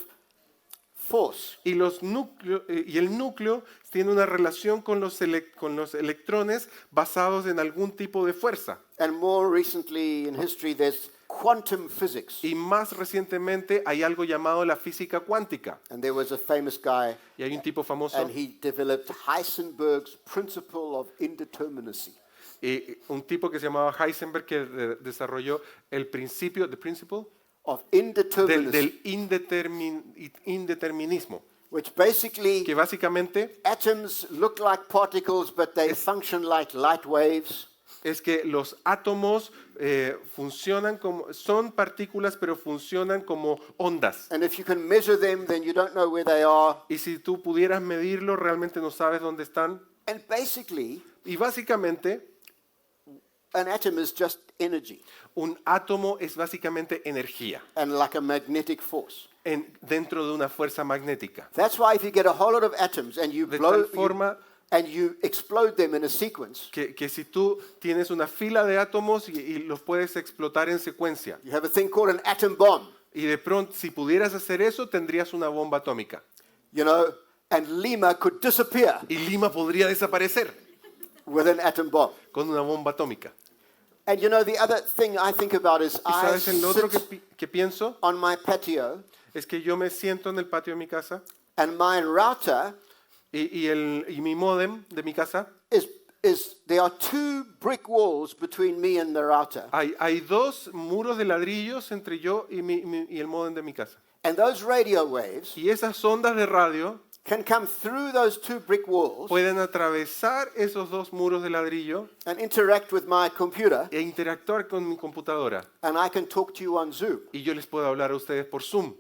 force.
Y el núcleo tiene una relación con los electrones basados en algún tipo de fuerza.
And more recently in history, there's quantum physics.
Y más recientemente hay algo llamado la física cuántica.
And there was a famous guy,
Y hay un tipo famoso,
and he developed Heisenberg's principle of indeterminacy.
un tipo que se llamaba Heisenberg, que desarrolló el principio, the principle,
Of indeterminacy,
del indeterminismo.
which basically
Que básicamente
atoms look like particles, but they function like light waves.
es que los átomos son partículas, pero funcionan como ondas.
And if you can measure them, then you don't know where they are.
Y si tú pudieras medirlo, realmente no sabes dónde están.
And basically,
Y básicamente,
an atom is just energy
un átomo es básicamente energía
and like a magnetic force.
dentro de una fuerza magnética.
That's why if you get a whole lot of atoms and you
De
blow
tal forma
and you explode them in a sequence,
que si tú tienes una fila de átomos y los puedes explotar en secuencia,
you have a thing called an atom bomb,
y de pronto, si pudieras hacer eso, tendrías una bomba atómica.
you know, and Lima could disappear
Y Lima podría desaparecer
with an atom bomb.
con una bomba atómica.
And you know, the other thing I think about is
¿Y
I
sabes el otro
sit
que pienso?
on my patio
Es que yo me siento en el patio de mi casa
and my router
y mi módem de mi casa,
there are two brick walls between me and the router.
hay dos muros de ladrillos entre yo y el módem de mi casa.
And those radio waves
Y esas ondas de radio
can come through those two brick walls
pueden atravesar esos dos muros de ladrillo
and interact with my computer,
e interactuar con mi computadora.
and I can talk to you on Zoom.
Y yo les puedo hablar a ustedes por Zoom.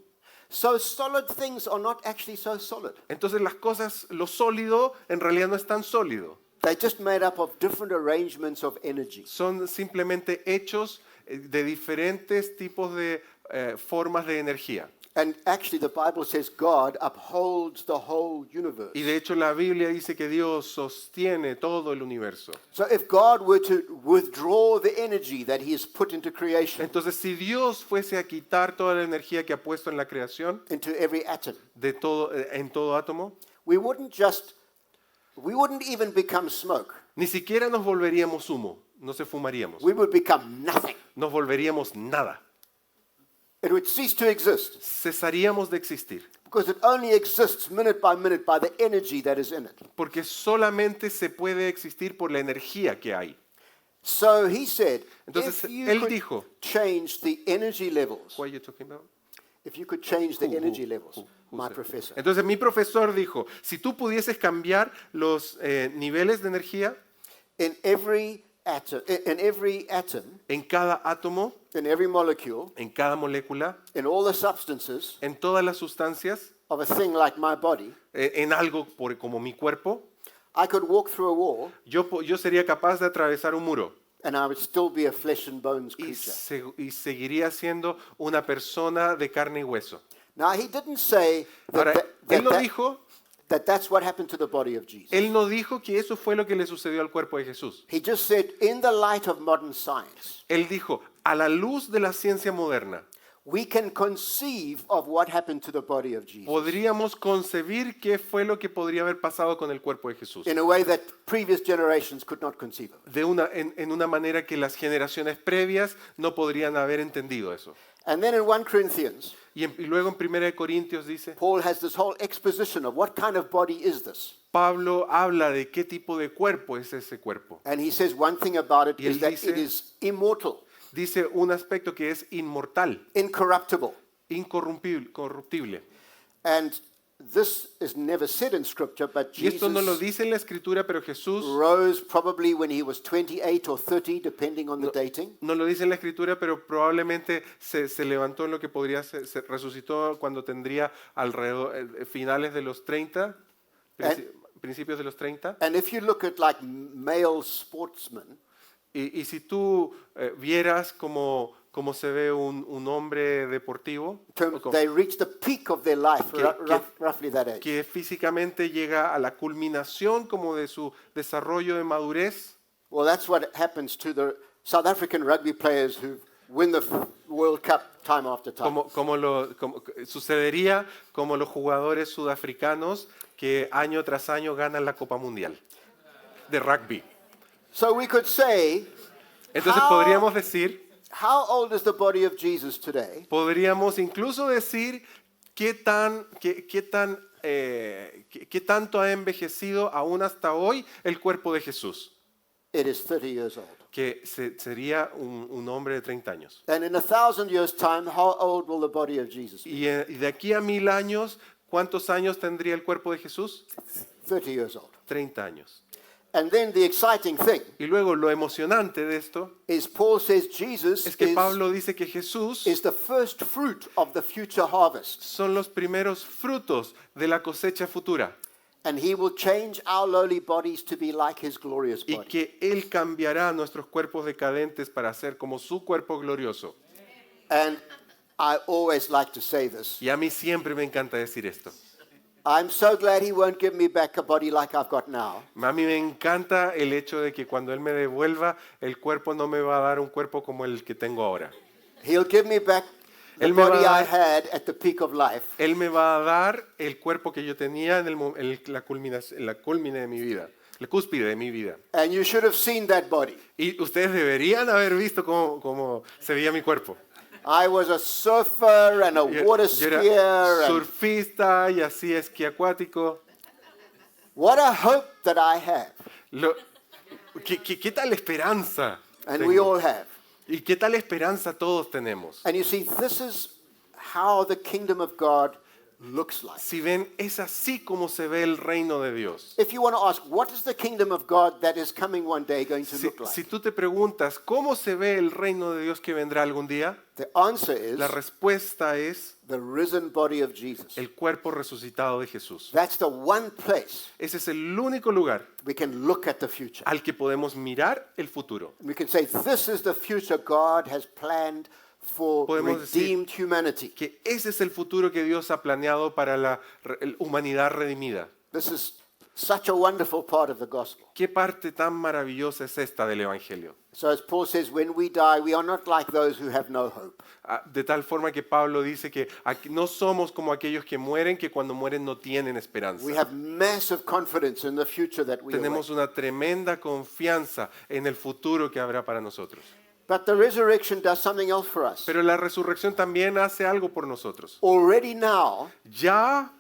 So solid things are not actually so solid.
Entonces las cosas, lo sólido en realidad no es tan sólido.
They're just made up of different arrangements of energy.
Son simplemente hechos de diferentes tipos de formas de energía.
And actually, the Bible says God upholds the whole universe.
Y de hecho la Biblia dice que Dios sostiene todo el universo.
So if God were to withdraw the energy that he has put into creation,
Entonces, si Dios fuese a quitar toda la energía que ha puesto en la creación,
into every atom,
de todo, en todo átomo,
we wouldn't even become smoke.
ni siquiera nos volveríamos humo, no se fumaríamos,
We would become nothing.
nos volveríamos nada,
It would cease to exist
cesaríamos de existir,
because it only exists minute by the energy that is in it.
porque solamente se puede existir por la energía que hay.
So he said,
Entonces,
if you
él
could
dijo,
change the energy levels,
What are you talking about?
if you could change the
Who
energy levels,
who
my
said?
professor,
Entonces mi profesor dijo, si tú pudieses cambiar los niveles de energía
in every atom,
en cada átomo,
in every molecule,
en cada molécula,
in all the substances
en todas las sustancias,
of a thing like my body,
en algo como mi cuerpo,
I could walk through a wall
yo sería capaz de atravesar un muro
and I would still be a flesh and bones
y,
creature.
y seguiría siendo una persona de carne y hueso.
Now, he didn't say
Ahora, él no
that
dijo,
that's what happened to the body of Jesus.
él no dijo que eso fue lo que le sucedió al cuerpo de Jesús.
He just said, in the light of modern science,
Él dijo, a la luz de la ciencia moderna,
we can conceive of what happened to the body of Jesus
podríamos concebir qué fue lo que podría haber pasado con el cuerpo de Jesús.
in a way that previous generations could not conceive of.
En una manera que las generaciones previas no podrían haber entendido eso.
And then in 1 Corinthians,
Y luego en 1 Corintios dice,
Paul has this whole exposition of what kind of body is this.
Pablo habla de qué tipo de cuerpo es ese cuerpo.
And he says one thing about it
Y él
is that
dice-
it is immortal,
Dice un aspecto que es inmortal,
incorruptible.
corruptible.
And this is never said in Scripture, but
Y esto no lo
Jesus
dice en la escritura, pero Jesús
rose probably when he was 28 or 30, depending on the dating.
no lo dice en la escritura, pero probablemente se levantó en lo que podría ser, se resucitó cuando tendría alrededor, finales de los 30, principios de los 30.
And if you look at like male sportsmen,
Y si tú vieras cómo se ve un hombre deportivo, o como-
they reach the peak of their life,
Que-
roughly that age.
que físicamente llega a la culminación como de su desarrollo de madurez,
Well, that's what happens to the South African rugby players who win the World Cup time after time.
sucedería como los jugadores sudafricanos que año tras año ganan la Copa Mundial de rugby.
So we could say,
Entonces
How-
podríamos decir,
how old is the body of Jesus today?
podríamos incluso decir qué tanto ha envejecido aún hasta hoy el cuerpo de Jesús,
It is 30 years old.
que sería un hombre de 30 años.
And in 1,000 years' time, how old will the body of Jesus be?
Y de aquí a 1000 años, ¿cuántos años tendría el cuerpo de Jesús?
30 years old.
30 años.
And then the exciting thing
Y luego lo emocionante de esto
is Paul says Jesus
es que Pablo dice que Jesús
is the first fruit of the future harvest.
son los primeros frutos de la cosecha futura
And he will change our lowly bodies to be like his glorious
y
body.
que Él cambiará nuestros cuerpos decadentes para ser como su cuerpo glorioso.
And I always like to say this.
Y a mí siempre me encanta decir esto.
I'm so glad he won't give me back a body like I've got now.
A mí me encanta el hecho de que cuando Él me devuelva, el cuerpo no me va a dar un cuerpo como el que tengo ahora.
He'll give me back the
Él me va
body
a
I
dar-
had at the peak of life.
Él me va a dar el cuerpo que yo tenía en la culmine de mi vida, la cúspide de mi vida.
And you should have seen that body.
Y ustedes deberían haber visto cómo se veía mi cuerpo.
I was a surfer and a water
Yo era
skier. And
surfista y así esquí acuático.
what a hope that I have.
¿Qué tal esperanza?
And
tengo?
we all have.
¿Y qué tal esperanza todos tenemos?
And you see, this is how the kingdom of God looks like.
Si ven, es así como se ve el reino de Dios.
If you want to ask, what is the kingdom of God that is coming one day going to
Si,
look like?
si tú te preguntas, ¿cómo se ve el reino de Dios que vendrá algún día?
The answer is
La respuesta es
the risen body of Jesus.
el cuerpo resucitado de Jesús.
That's the one place
Ese es el único lugar
we can look at the future.
al que podemos mirar el futuro.
We can say, this is the future God has planned for
podemos decir
redeemed humanity.
que ese es el futuro que Dios ha planeado para la humanidad redimida.
This is such a wonderful part of the gospel.
¿Qué parte tan maravillosa es esta del Evangelio?
So as Paul says, when we die, we are not like those who have no hope.
De tal forma que Pablo dice que no somos como aquellos que mueren, que cuando mueren no tienen esperanza.
We have massive confidence in the future that we
Tenemos
await.
una tremenda confianza en el futuro que habrá para nosotros.
But the resurrection does something else for us.
Pero la resurrección también hace algo por nosotros.
Already now,
Ya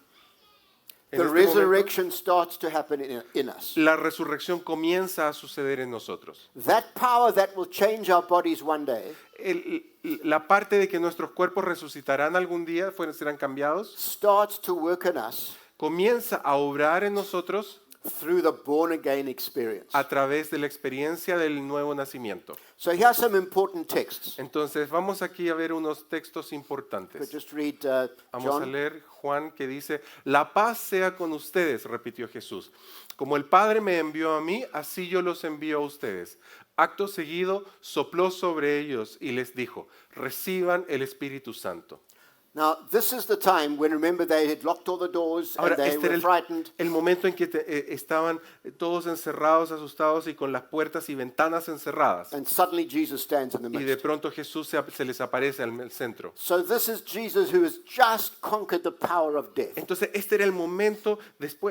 en
the
este momento,
resurrection starts to happen in us.
la resurrección comienza a suceder en nosotros.
That power that will change our bodies one day
La parte de que nuestros cuerpos resucitarán algún día, serán cambiados,
starts to work in us
comienza a obrar en nosotros
through the born again experience.
a través de la experiencia del nuevo nacimiento.
So here are some important texts.
Entonces, vamos aquí a ver unos textos
Could
importantes.
just read
Vamos a
John.
leer Juan que dice, la paz sea con ustedes, repitió Jesús. Como el Padre me envió a mí, así yo los envío a ustedes. Acto seguido, sopló sobre ellos y les dijo, reciban el Espíritu Santo.
Now, this is the time when, remember, they had locked all the doors
Ahora,
and they
este
were
era
frightened.
el momento en que estaban todos encerrados, asustados y con las puertas y ventanas encerradas.
And suddenly Jesus stands in the
Y de
midst.
pronto Jesús se les aparece al centro.
So this is Jesus who has just conquered the power of death.
Entonces este era el momento,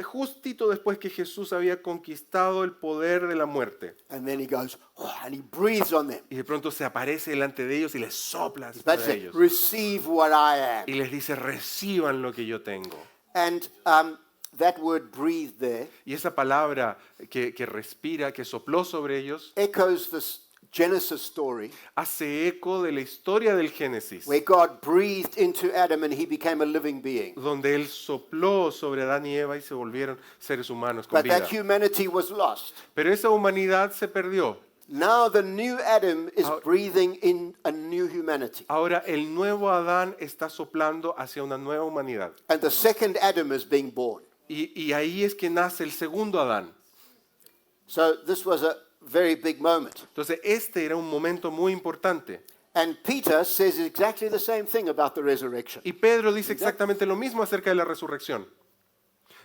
justito después que Jesús había conquistado el poder de la muerte.
And then he goes, oh, and he breathes on them.
Y de pronto se aparece delante de ellos y les sopla
That's
sobre
it.
ellos.
Receive what I am.
Y les dice, reciban lo que yo tengo.
And that word breathe there
Y esa palabra que respira, que sopló sobre ellos,
echoes this Genesis story
hace eco de la historia del Génesis,
where God breathed into Adam and he became a living being.
donde Él sopló sobre Adán y Eva y se volvieron seres humanos con
But that
vida.
humanity was lost.
Pero esa humanidad se perdió.
Now the new Adam is
Ahora-
breathing in a new humanity.
Ahora el nuevo Adán está soplando hacia una nueva humanidad.
And the second Adam is being born.
Y ahí es que nace el segundo Adán.
So this was a very big moment.
Entonces este era un momento muy importante.
And Peter says exactly the same thing about the resurrection.
Y Pedro dice exactamente lo mismo acerca de la resurrección.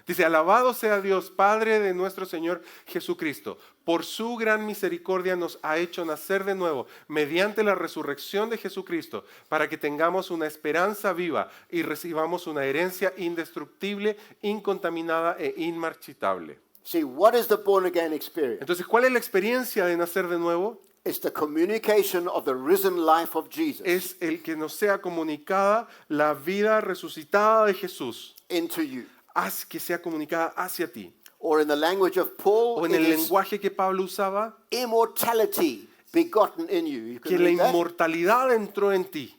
Dice, alabado sea Dios, Padre de nuestro Señor Jesucristo. Por su gran misericordia nos ha hecho nacer de nuevo mediante la resurrección de Jesucristo, para que tengamos una esperanza viva y recibamos una herencia indestructible, incontaminada e inmarchitable.
See, what is the born again experience?
Entonces, ¿cuál es la experiencia de nacer de nuevo?
It's the communication of the risen life of Jesus
Es el que nos sea comunicada la vida resucitada de Jesús,
into you.
haz que sea comunicada hacia ti.
Or in the language of Paul,
O en
it
el
is
lenguaje que Pablo usaba,
immortality begotten in you. You
que
can
la
read that.
inmortalidad entró en ti.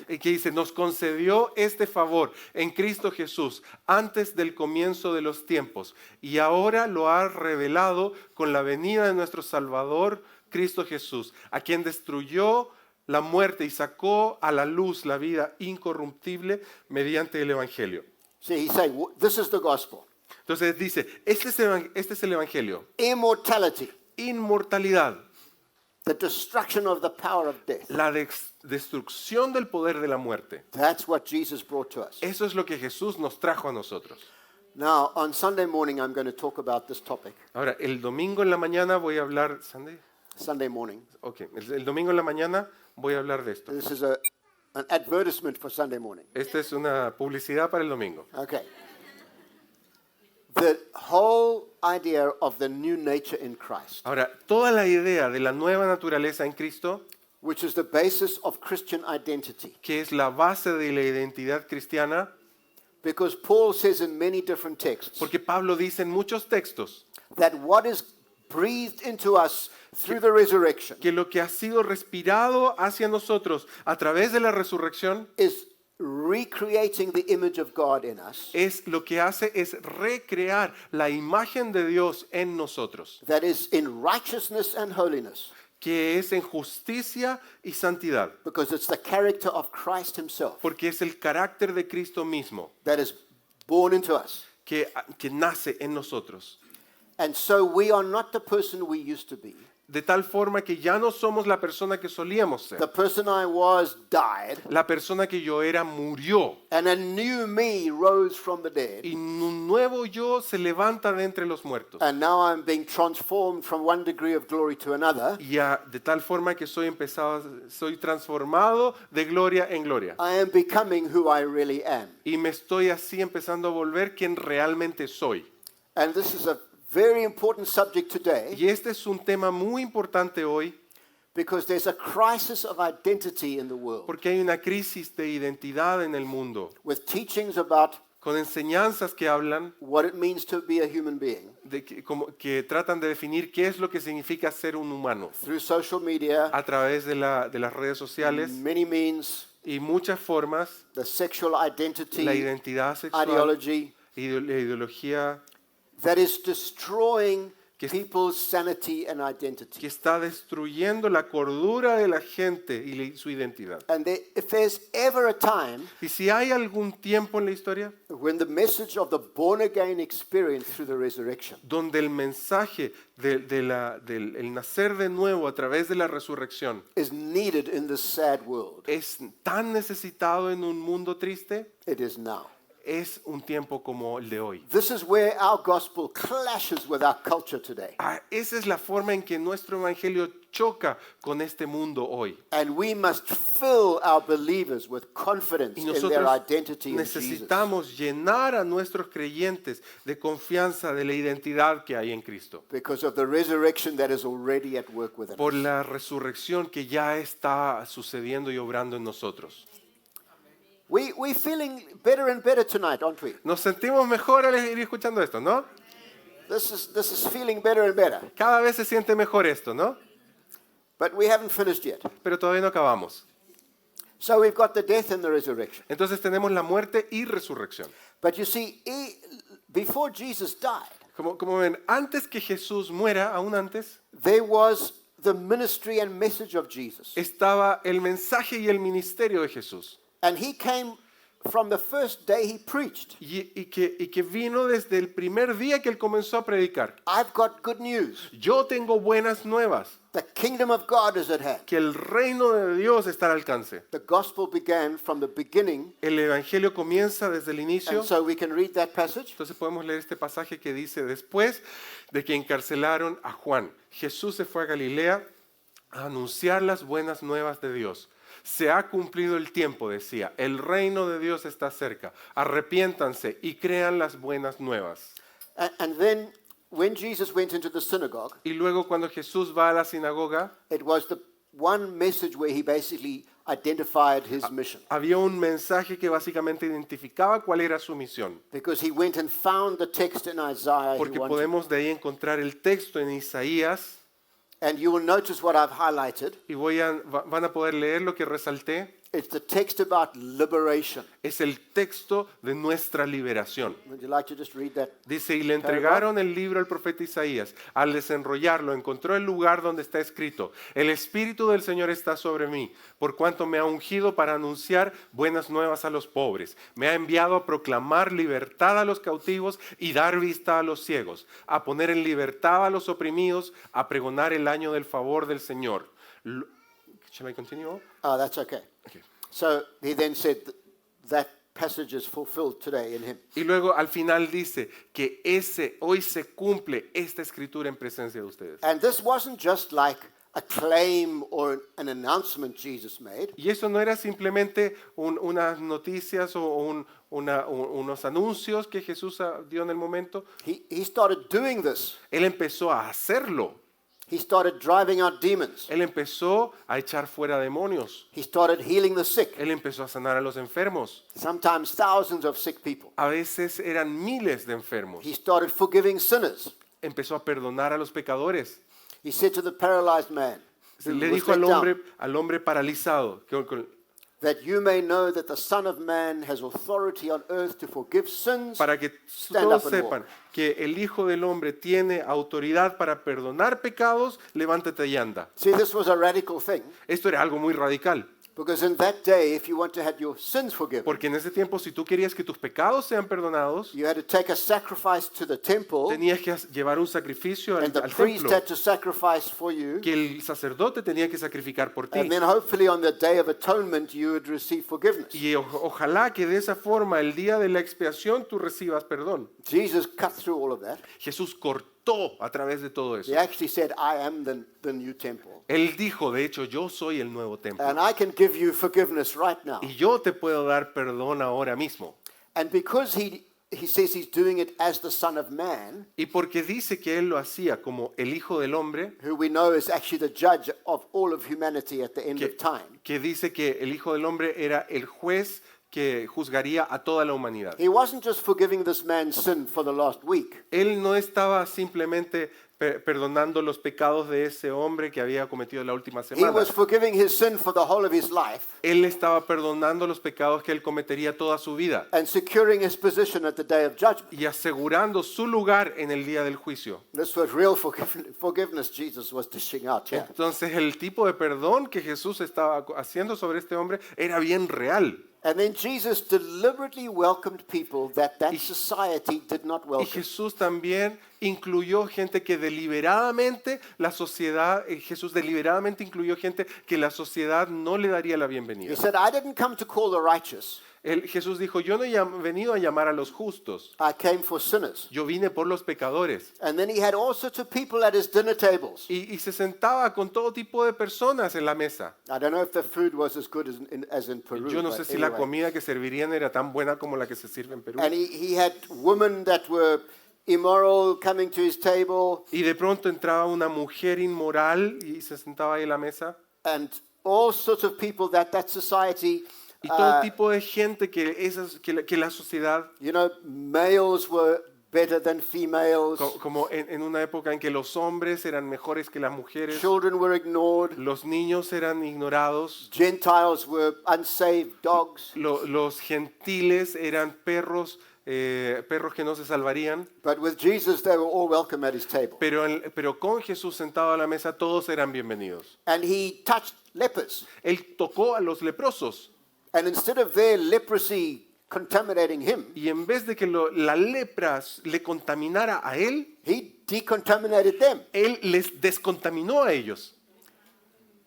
Y que dice, nos concedió este favor en Cristo Jesús antes del comienzo de los tiempos y ahora lo ha revelado con la venida de nuestro Salvador Cristo Jesús, a quien destruyó la muerte y sacó a la luz la vida incorruptible mediante el Evangelio.
See, he's saying, this is the gospel.
Entonces dice, este es el Evangelio.
Immortality,
Inmortalidad,
the destruction of the power of death.
la destrucción del poder de la muerte.
That's what Jesus brought to us.
Eso es lo que Jesús nos trajo a nosotros.
Now, on Sunday morning, I'm going to talk about this topic.
Ahora, el domingo en la mañana voy a hablar...
Sunday morning.
Okay. El domingo en la mañana voy a hablar de esto.
This is an advertisement for Sunday morning.
Esta es una publicidad para el domingo.
Okay. The whole idea of the new nature in Christ,
Ahora, toda la idea de la nueva naturaleza en Cristo,
which is the basis of Christian identity.
que es la base de la identidad cristiana,
Because Paul says in many different texts
porque Pablo dice en muchos textos
that what is breathed into us through the resurrection
que lo que ha sido respirado hacia nosotros a través de la resurrección
is recreating the image of God in us,
es lo que hace es recrear la imagen de Dios en nosotros,
that is in righteousness and holiness,
que es en justicia y santidad,
because it's the character of Christ himself
porque es el carácter de Cristo mismo
that is born into us.
que nace en nosotros.
And so we are not the person we used to be.
de tal forma que ya no somos la persona que solíamos
The
ser.
person I was died,
La persona que yo era murió
and a new me rose from the dead.
y un nuevo yo se levanta de entre los muertos.
And now I'm being transformed from one degree of glory to another.
Y de tal forma que soy transformado de gloria en gloria.
I am becoming who I really am.
Y me estoy así empezando a volver quien realmente soy.
And this is a very important subject today
Y este es un tema muy importante hoy
because there's a crisis of identity in the world
porque hay una crisis de identidad en el mundo,
with teachings about
con enseñanzas que hablan
what it means to be a human being
que tratan de definir qué es lo que significa ser un humano
through social media,
a través de las redes sociales
many means,
y muchas formas,
the sexual identity,
la identidad sexual,
ideology
la ideología
that is destroying
que-
people's sanity and
que
identity.
está destruyendo la cordura de la gente y su identidad.
And if there's ever a time
Y si hay algún tiempo en la historia
when the message of the born again experience through the resurrection
donde el mensaje del nacer de nuevo a través de la resurrección
is needed in this sad world,
es tan necesitado en un mundo triste,
it is now.
es un tiempo como el de hoy.
This is where our gospel clashes with our culture today.
Esa es la forma en que nuestro evangelio choca con este mundo hoy.
And we must fill our believers with confidence
Y
in their
nosotros
identity in Jesus.
necesitamos llenar a nuestros creyentes de confianza de la identidad que hay en Cristo.
Because of the resurrection that is already at work within
Por
us.
la resurrección que ya está sucediendo y obrando en nosotros.
We're feeling better and better tonight, aren't we?
Nos sentimos mejor al ir escuchando esto, ¿no?
This is feeling better and better.
Cada vez se siente mejor esto, ¿no?
But we haven't finished yet.
Pero todavía no acabamos.
So we've got the death and the resurrection.
Entonces tenemos la muerte y resurrección.
But you see, before Jesus died,
Como ven, antes que Jesús muera, aún antes,
there was the ministry and message of Jesus.
estaba el mensaje y el ministerio de Jesús.
And he came from the first day he preached.
Y que vino desde el primer día que él comenzó a predicar.
I've got good news.
Yo tengo buenas nuevas,
The kingdom of God is at hand.
que el reino de Dios está al alcance.
The gospel began from the beginning.
El evangelio comienza desde el inicio.
And so we can read that passage.
Entonces podemos leer este pasaje que dice, después de que encarcelaron a Juan, Jesús se fue a Galilea a anunciar las buenas nuevas de Dios. Se ha cumplido el tiempo, decía, el reino de Dios está cerca. Arrepiéntanse y crean las buenas nuevas.
And then when Jesus went into the synagogue,
Y luego cuando Jesús va a la sinagoga,
it was the one message where he basically identified his mission.
había un mensaje que básicamente identificaba cuál era su misión.
Because he went and found the text in Isaiah he
Porque
wanted.
podemos de ahí encontrar el texto en Isaías
And you will notice what I've highlighted.
y van a poder leer lo que resalté.
It's the text about liberation.
Es el texto de nuestra liberación.
Would you like to just read that?
Dice, y le entregaron el libro al profeta Isaías. Al desenrollarlo, encontró el lugar donde está escrito, el Espíritu del Señor está sobre mí, por cuanto me ha ungido para anunciar buenas nuevas a los pobres. Me ha enviado a proclamar libertad a los cautivos y dar vista a los ciegos, a poner en libertad a los oprimidos, a pregonar el año del favor del Señor. Shall I continue?
Oh, that's okay.
Okay.
So he then said that passage is fulfilled today in him.
Y luego al final dice que hoy se cumple esta escritura en presencia de ustedes.
And this wasn't just like a claim or an announcement Jesus made.
Y eso no era simplemente unas noticias o unos anuncios que Jesús dio en el momento.
He started doing this.
Él empezó a hacerlo.
He started driving out demons.
Él empezó a echar fuera demonios.
He started healing the sick.
Él empezó a sanar a los enfermos.
Sometimes thousands of sick people.
A veces eran miles de enfermos.
He started forgiving sinners.
Empezó a perdonar a los pecadores.
He said to the paralyzed man, who
Le
was
dijo
let down,
al hombre paralizado,
that you may know that the Son of Man has authority on earth to forgive sins.
para que
Stand
todos
up and
sepan
walk.
que el Hijo del Hombre tiene autoridad para perdonar pecados, levántate y anda.
See, this was a radical thing.
Esto era algo muy radical.
Because in that day, if you want to have your sins forgiven,
Porque en ese tiempo, si tú querías que tus pecados sean perdonados,
you had to take a sacrifice to the temple,
tenías que llevar un sacrificio
and the
al
priest
templo,
had to sacrifice for you.
que el sacerdote tenía que sacrificar por ti.
And then hopefully on the day of atonement, you would receive forgiveness.
Y ojalá que de esa forma, el día de la expiación, tú recibas perdón.
Jesus cut through all of that.
Jesús cortó a través de todo eso.
He actually said, I am the new temple.
Él dijo, de hecho, yo soy el nuevo templo.
And I can give you forgiveness right now.
Y yo te puedo dar perdón ahora mismo.
And because he says he's doing it as the Son of Man,
Y porque dice que él lo hacía como el Hijo del Hombre,
who we know is actually the judge of all of humanity at the end of time,
que dice que el Hijo del Hombre era el juez que juzgaría a toda la humanidad.
he wasn't just forgiving this man's sin for the last week.
Él no estaba simplemente perdonando los pecados de ese hombre que había cometido la última
He
semana.
was forgiving his sin for the whole of his life
Él estaba perdonando los pecados que él cometería toda su vida
and securing his position at the day of judgment.
y asegurando su lugar en el día del juicio.
This was real forgiveness Jesus was dishing out here.
Entonces el tipo de perdón que Jesús estaba haciendo sobre este hombre era bien real.
And then Jesus deliberately welcomed people that society did not
Y
welcome.
Jesús también incluyó gente que deliberadamente Jesús deliberadamente incluyó gente que la sociedad no le daría la bienvenida.
He said, I didn't come to call the righteous.
Jesús dijo, yo no he venido a llamar a los justos,
I came for sinners.
yo vine por los pecadores.
And then he had all sorts of people at his dinner tables.
Y se sentaba con todo tipo de personas en la mesa.
I don't know if the food was as good as in Peru.
Yo no
but
sé si la
anyway.
comida que servirían era tan buena como la que se sirve en Perú.
And he had women that were immoral coming to his table,
Y de pronto entraba una mujer inmoral y se sentaba ahí en la mesa.
and all sorts of people that society,
Y todo tipo de gente que la sociedad,
males were better than females,
como en una época en que los hombres eran mejores que las mujeres,
children were ignored,
los niños eran ignorados,
Gentiles were unsaved dogs.
los gentiles eran perros que no se salvarían.
But with Jesus, they were all welcome at his table.
Pero con Jesús sentado a la mesa todos eran bienvenidos.
And he touched lepers.
Él tocó a los leprosos.
And instead of their leprosy contaminating him,
Y en vez de que la lepra le contaminara a él,
he decontaminated them.
él les descontaminó a ellos.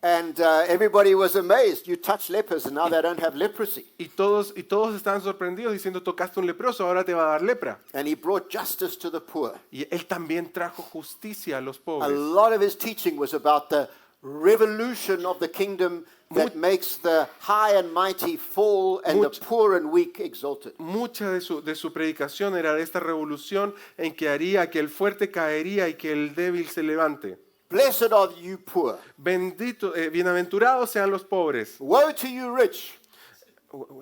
And everybody was amazed. You touch lepers and now they don't have leprosy.
Y todos estaban sorprendidos diciendo, tocaste un leproso, ahora te va a dar lepra.
And he brought justice to the poor.
Y él también trajo justicia a los
A
pobres.
lot of his teaching was about the revolution of the kingdom that makes the high and mighty fall and the poor and weak exalted.
Mucha de su predicación era de esta revolución en que haría que el fuerte caería y que el débil se levante.
Blessed are you poor.
Bienaventurados sean los pobres.
Woe to you rich.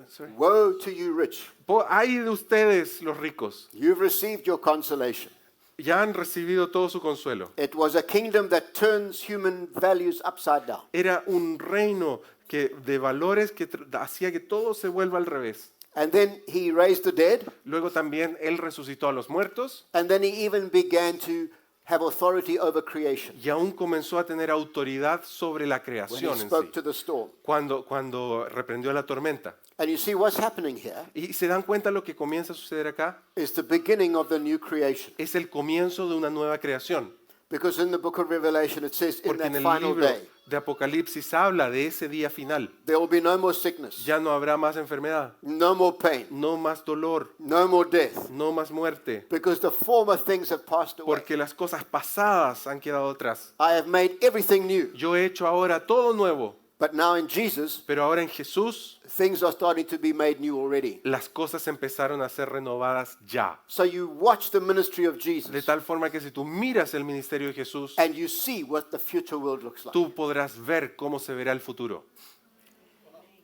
Sorry.
Woe to you rich.
Ay de ustedes los ricos.
You've received your consolation.
Ya han recibido todo su consuelo.
It was a kingdom that turns human values upside down.
Era un reino de valores que hacía que todo se vuelva al revés.
And then he raised the dead.
Luego también él resucitó a los muertos
And then he even began to have authority over creation.
y aún comenzó a tener autoridad sobre la
When he
creación en
spoke
sí,
to the storm.
cuando reprendió la tormenta.
And you see what's happening here
Y se dan cuenta lo que comienza a suceder acá.
is the beginning of the new creation.
Es el comienzo de una nueva creación.
Because in the book of Revelation it says in
Porque
that
en el
final
libro
day
de Apocalipsis habla de ese día final.
there will be no more sickness,
Ya no habrá más enfermedad,
no more pain,
no más dolor,
no more death,
no más muerte,
because the former things have passed away.
porque las cosas pasadas han quedado atrás.
I have made everything new.
Yo he hecho ahora todo nuevo,
But now in Jesus,
pero ahora en Jesús
things are starting to be made new already.
las cosas empezaron a ser renovadas ya.
So you watch the ministry of
De
Jesus
tal forma que si tú miras el ministerio de Jesús,
and you see what the future world looks like.
tú podrás ver cómo se verá el futuro.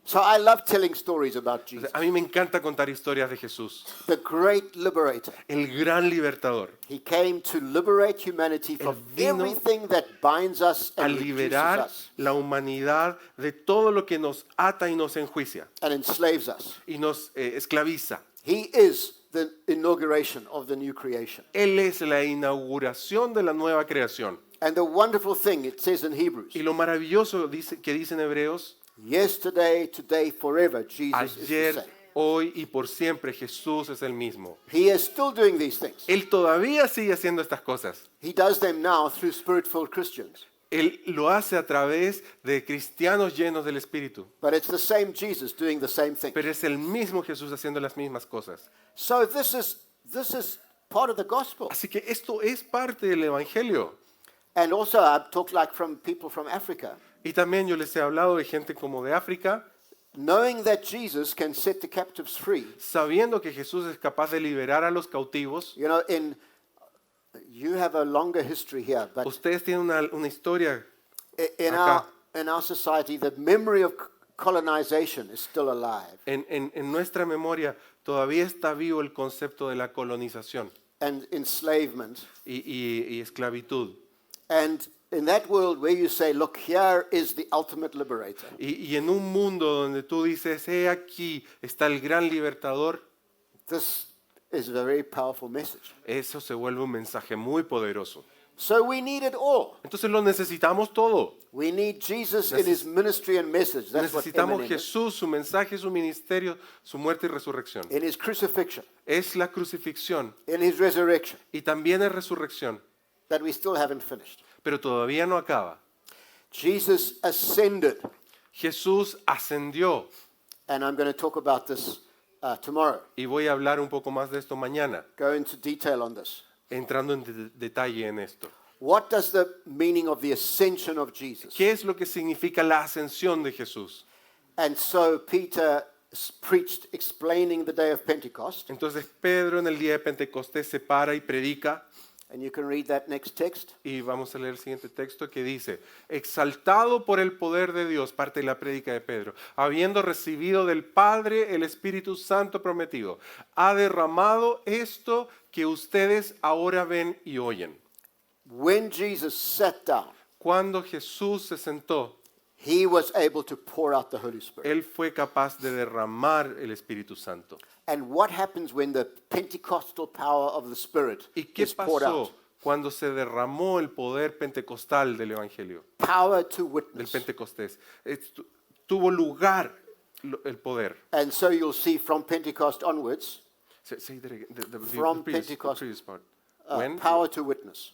So I love telling stories about
O sea,
Jesus,
a mí me encanta contar historias de Jesús,
the great liberator.
el gran libertador,
He came to liberate humanity from
vino
everything that binds us
a
and reduces
liberar
us
la humanidad de todo lo que nos ata y nos enjuicia
and enslaves us.
y nos esclaviza.
He is the inauguration of the new creation.
Él es la inauguración de la nueva creación.
And the wonderful thing, it says in Hebrews,
Y lo maravilloso que dice en Hebreos
Yesterday, today, forever, Jesus is the
Ayer,
same.
hoy y por siempre Jesús es el mismo.
He is still doing these things.
Él todavía sigue haciendo estas cosas.
He does them now through Spirit-filled Christians.
Él lo hace a través de cristianos llenos del Espíritu.
But it's the same Jesus doing the same thing.
Pero es el mismo Jesús haciendo las mismas cosas.
So this is part of the gospel.
Así que esto es parte del Evangelio.
And also I've talked like from people from Africa.
Y también yo les he hablado de gente como de África,
Knowing that Jesus can set the captives free.
sabiendo que Jesús es capaz de liberar a los cautivos.
You know, you have a longer history here, but
Ustedes tienen una historia.
in
Acá.
our society, the memory of colonization is still alive,
En nuestra memoria todavía está vivo el concepto de la colonización
and enslavement.
y esclavitud.
And in that world where you say, look, here is the ultimate liberator,
Y en un mundo donde tú dices, aquí está el gran libertador,
this is a very powerful message.
eso se vuelve un mensaje muy poderoso.
So we need it all.
Entonces lo necesitamos todo.
We need Jesus in his ministry and message. That's what
Necesitamos
Eminem is.
Jesús, su mensaje, su ministerio, su muerte y resurrección.
In his crucifixion,
Es la crucifixión
in his resurrection,
y también es resurrección,
that we still haven't finished.
pero todavía no acaba.
Jesus ascended,
Jesús ascendió
and I'm going to talk about this tomorrow.
y voy a hablar un poco más de esto mañana,
Go into detail on this.
entrando en detalle en esto.
What does the meaning of the ascension of Jesus?
¿Qué es lo que significa la ascensión de Jesús?
And so Peter preached explaining the day of Pentecost,
Entonces Pedro en el día de Pentecostés se para y predica,
and you can read that next text.
y vamos a leer el siguiente texto que dice, exaltado por el poder de Dios, parte de la prédica de Pedro, habiendo recibido del Padre el Espíritu Santo prometido, ha derramado esto que ustedes ahora ven y oyen.
When Jesus sat down,
Cuando Jesús se sentó,
he was able to pour out the Holy Spirit.
Él fue capaz de derramar el Espíritu Santo.
And what happens when the Pentecostal power of the Spirit
¿Y qué
is poured out?
pasó cuando se derramó el poder pentecostal del Evangelio,
Power to
del
witness.
Pentecostés? Tuvo lugar el poder.
And so you'll see from Pentecost onwards,
Say that again, the
From
previous
Pentecost,
part. When?
power to witness.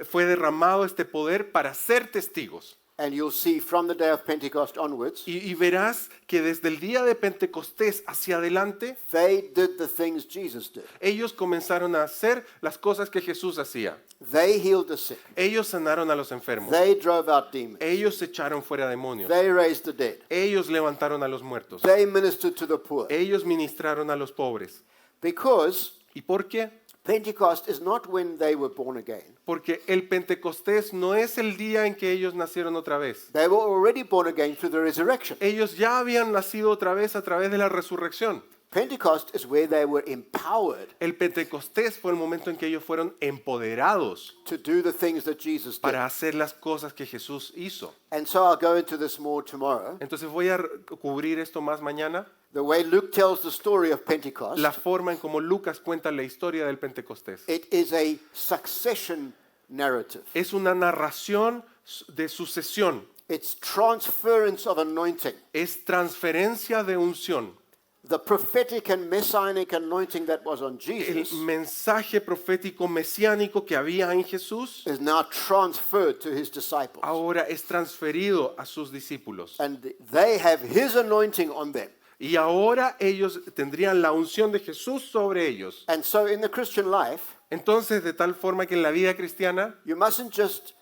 Fue derramado este poder para ser testigos.
And you'll see from the day of Pentecost onwards,
Y verás que desde el día de Pentecostés hacia adelante,
they did the things Jesus did.
ellos comenzaron a hacer las cosas que Jesús hacía.
They healed the sick.
Ellos sanaron a los enfermos.
They drove out demons.
Ellos echaron fuera demonios.
They raised the dead.
Ellos levantaron a los muertos.
They ministered to the poor.
Ellos ministraron a los pobres.
Because
¿Y por qué?
Pentecost is not when they were born again.
Porque el Pentecostés no es el día en que ellos nacieron otra vez.
They were already born again through the resurrection.
Ellos ya habían nacido otra vez a través de la resurrección.
Pentecost is where they were empowered
El Pentecostés fue el momento en que ellos fueron empoderados
to do the things that Jesus did.
para hacer las cosas que Jesús hizo.
And so I'll go into this more tomorrow.
Entonces voy a cubrir esto más mañana.
The way Luke tells the story of Pentecost,
La forma en como Lucas cuenta la historia del Pentecostés.
it is a succession narrative.
Es una narración de sucesión.
It's transference of anointing.
Es transferencia de unción.
The prophetic and messianic anointing that was on
El
Jesus
mensaje profético mesiánico que había en Jesús
is now transferred to his disciples.
ahora es transferido a sus discípulos.
And they have his anointing on them.
Y ahora ellos tendrían la unción de Jesús sobre ellos.
And so in the Christian life,
Entonces, de tal forma que en la vida cristiana
you mustn't just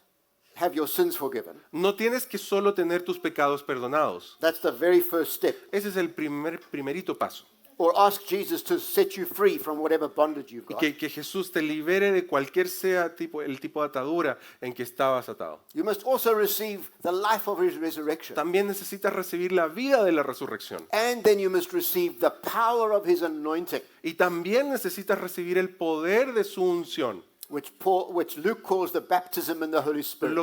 have your sins forgiven.
no tienes que solo tener tus pecados perdonados.
That's the very first step.
Ese es el primerito paso.
Or ask Jesus to set you free from whatever bondage you've
Y
got.
que Jesús te libere de cualquier sea el tipo de atadura en que estabas atado.
You must also receive the life of his resurrection.
También necesitas recibir la vida de la resurrección.
And then you must receive the power of his anointing,
Y también necesitas recibir el poder de su unción.
which Luke calls the baptism in the Holy Spirit.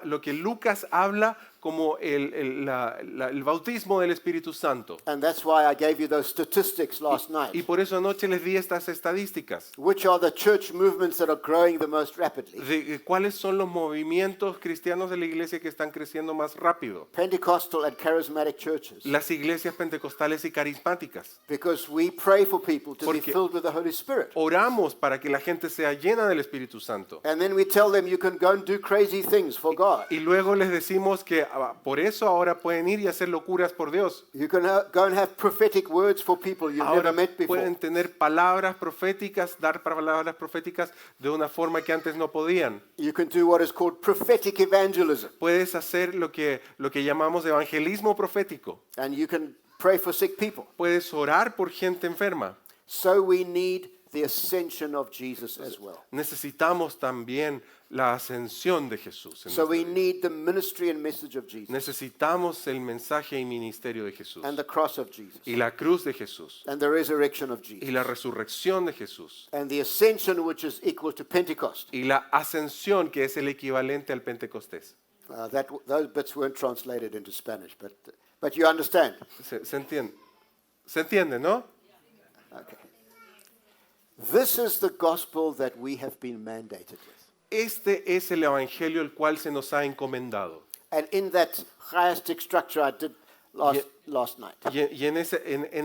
Lo que Lucas habla como el bautismo del Espíritu Santo.
And that's why I gave you those statistics last
Y
night.
por eso anoche les di estas estadísticas.
Which are the church movements that are growing the most rapidly?
De cuáles son los movimientos cristianos de la iglesia que están creciendo más rápido.
Pentecostal and charismatic churches.
Las iglesias pentecostales y carismáticas.
Because we pray for people to be
Porque
filled with the Holy Spirit.
Oramos para que la gente sea llena del Espíritu Santo.
And then we tell them you can go and do crazy things for God.
Y luego les decimos que por eso ahora pueden ir y hacer locuras por Dios.
You can go and have prophetic words for people you've
Ahora
never met before.
pueden tener palabras proféticas, dar palabras proféticas de una forma que antes no podían.
You can do what is called prophetic evangelism.
Puedes hacer lo que llamamos evangelismo profético.
And you can pray for sick people.
Puedes orar por gente enferma.
So we need the ascension of Jesus as well.
Necesitamos también la ascensión de Jesús. en
So
nuestra
we
vida.
need the ministry and message of Jesus.
Necesitamos el mensaje y ministerio de Jesús.
And the cross of Jesus.
Y la cruz de Jesús.
And the resurrection of
Y
Jesus.
la resurrección de Jesús.
And the ascension, which is equal to Pentecost.
Y la ascensión, que es el equivalente al Pentecostés.
Those bits weren't translated into Spanish, but you understand.
¿Se entiende? ¿Se entiende, no?
Okay. This is the gospel that we have been mandated with.
Este es el evangelio el cual se nos ha encomendado.
And in that chiastic structure I did last night,
Y en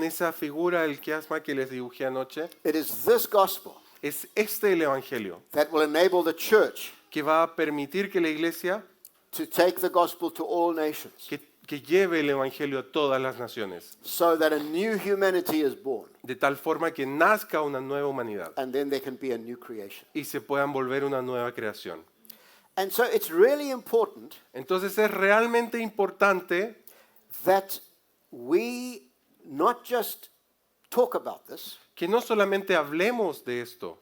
esa figura, el quiasma que les dibujé anoche,
it is this gospel
es este el evangelio
that will enable the church
que va a permitir que la iglesia
to take the gospel to all nations
que lleve el evangelio a todas las naciones,
so that a new humanity is born
de tal forma que nazca una nueva humanidad
and then there can be a new creation.
y se puedan volver una nueva creación.
And so it's really important
Entonces es realmente importante
that we not just talk about this,
que no solamente hablemos de esto,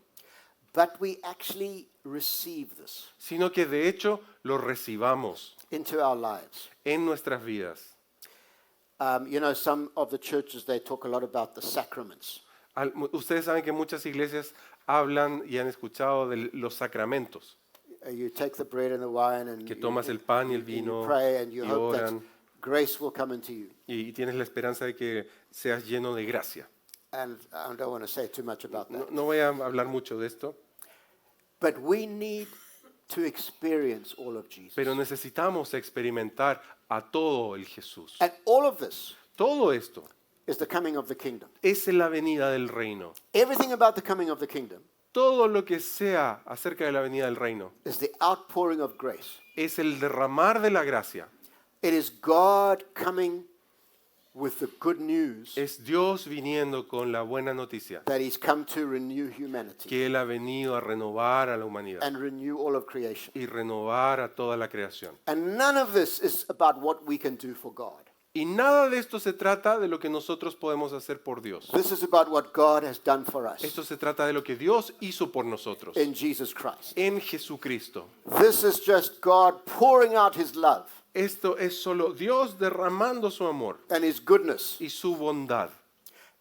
but we actually receive this
sino que de hecho lo recibamos
into our lives.
en nuestras vidas.
Some of the churches, they talk a lot about the sacraments.
Ustedes saben que muchas iglesias hablan y han escuchado de los sacramentos,
You take the bread and the wine and
que tomas el pan y el
you
vino
pray and you
y
hope that
oran
grace will come into you.
y tienes la esperanza de que seas lleno de gracia.
And I don't want to say too much about that.
No voy a hablar mucho de esto,
But we need to experience all of Jesus.
pero necesitamos experimentar a todo el Jesús.
And all of this
Todo esto
is the coming of the kingdom.
es la venida del reino.
Everything about the coming of the kingdom
Todo lo que sea acerca de la venida del reino
is the outpouring of grace.
es el derramar de la gracia.
It is God coming with the good news
Es Dios viniendo con la buena noticia,
that He's come to renew humanity
que Él ha venido a renovar a la humanidad
and renew all of creation.
y renovar a toda la creación.
And none of this is about what we can do for God.
Y nada de esto se trata de lo que nosotros podemos hacer por Dios.
This is about what God has done for us
Esto se trata de lo que Dios hizo por nosotros
in Jesus Christ.
en Jesucristo.
This is just God pouring out His love
Esto es solo Dios derramando su amor
and His goodness.
y su bondad.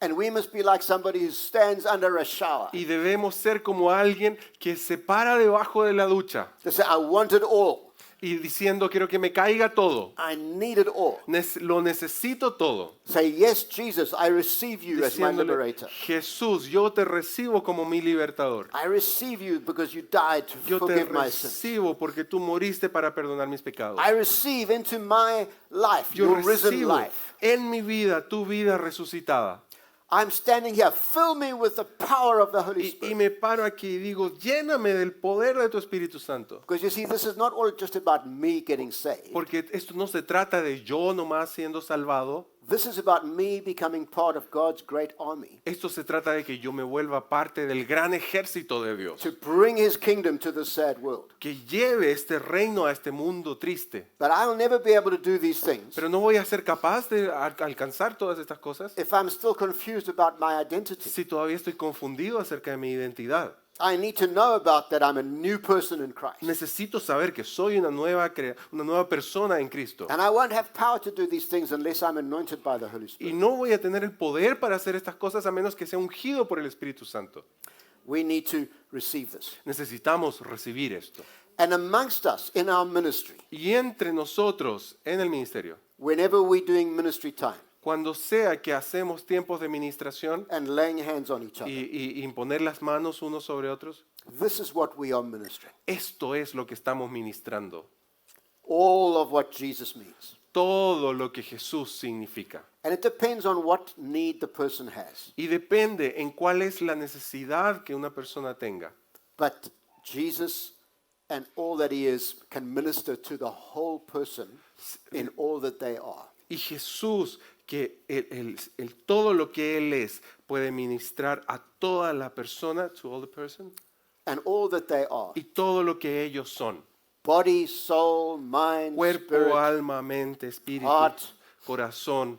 And we must be like somebody who stands under a shower.
Y debemos ser como alguien que se para debajo de la ducha
To say, I want it all.
y diciendo, quiero que me caiga todo.
I need it all.
Lo necesito todo.
Say, yes, Jesus, I receive you as my
Diciéndole,
liberator.
Jesús, yo te recibo como mi libertador.
I receive you because you died to
Yo te
forgive my sins.
recibo porque tú moriste para perdonar mis pecados.
I receive into my life
Yo
your risen
recibo
life.
en mi vida tu vida resucitada.
I'm standing here. Fill me with the power of the Holy
Y
Spirit.
me paro aquí y digo, lléname del poder de tu Espíritu Santo.
Because you see, this is not all just about me getting saved.
Porque esto no se trata de yo nomás siendo salvado.
This is about me becoming part of God's great army
Esto se trata de que yo me vuelva parte del gran ejército de Dios.
to bring His kingdom to this sad world.
Que lleve este reino a este mundo triste.
But I'll never be able to do these things
Pero no voy a ser capaz de alcanzar todas estas cosas
if I'm still confused about my identity.
si todavía estoy confundido acerca de mi identidad.
I need to know about that I'm a new person in Christ.
Necesito saber que soy una nueva persona en Cristo.
And I won't have power to do these things unless I'm anointed by the Holy
Y
Spirit.
no voy a tener el poder para hacer estas cosas a menos que sea ungido por el Espíritu Santo.
We need to receive this.
Necesitamos recibir esto.
And amongst us in our ministry,
Y entre nosotros en el ministerio,
whenever we're doing ministry time
cuando sea que hacemos tiempos de ministración
and laying hands on each other,
y imponer las manos unos sobre otros,
this is what we are ministering.
esto es lo que estamos ministrando.
All of what Jesus means.
Todo lo que Jesús significa.
And it depends on what need the person has.
Y depende en cuál es la necesidad que una persona tenga.
But Jesus and all that he is can minister to the whole person in all that they are.
Y Jesús, que todo lo que Él es, puede ministrar a toda la persona, to all the person,
And all that they are.
y todo lo que ellos son.
Body, soul, mind,
Cuerpo,
spirit,
alma, mente, espíritu,
heart.
corazón,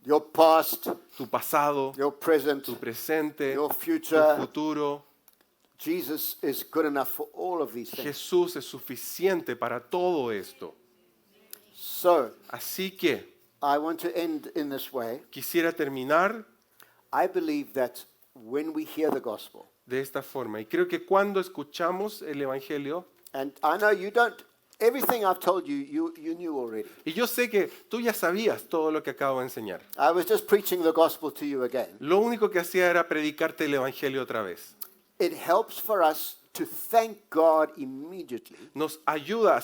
your past,
tu pasado,
your present,
tu presente,
your
tu
future.
futuro.
Jesus is good enough for all of these things.
Jesús es suficiente para todo esto.
So,
Así que
I want to end in this way.
quisiera terminar
I believe that when we hear the gospel,
de esta forma. Y creo que cuando escuchamos el Evangelio,
and I know you don't, everything I've told you, you knew already.
y yo sé que tú ya sabías todo lo que acabo de enseñar.
I was just preaching the gospel to you again.
Lo único que hacía era predicarte el Evangelio otra vez.
It helps for us to thank God immediately
Nos ayuda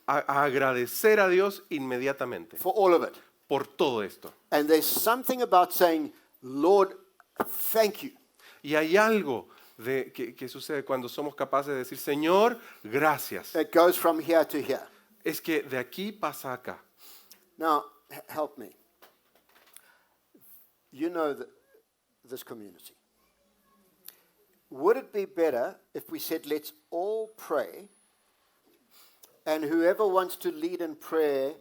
a agradecer a Dios inmediatamente
for all of it.
por todo esto.
And there's something about saying, Lord, thank you.
Y hay algo que sucede cuando somos capaces de decir, Señor, gracias.
It goes from here to here.
Es que de aquí pasa acá.
Now, help me. You know this community. Would it be better if we said, let's all pray, and whoever wants to lead in prayer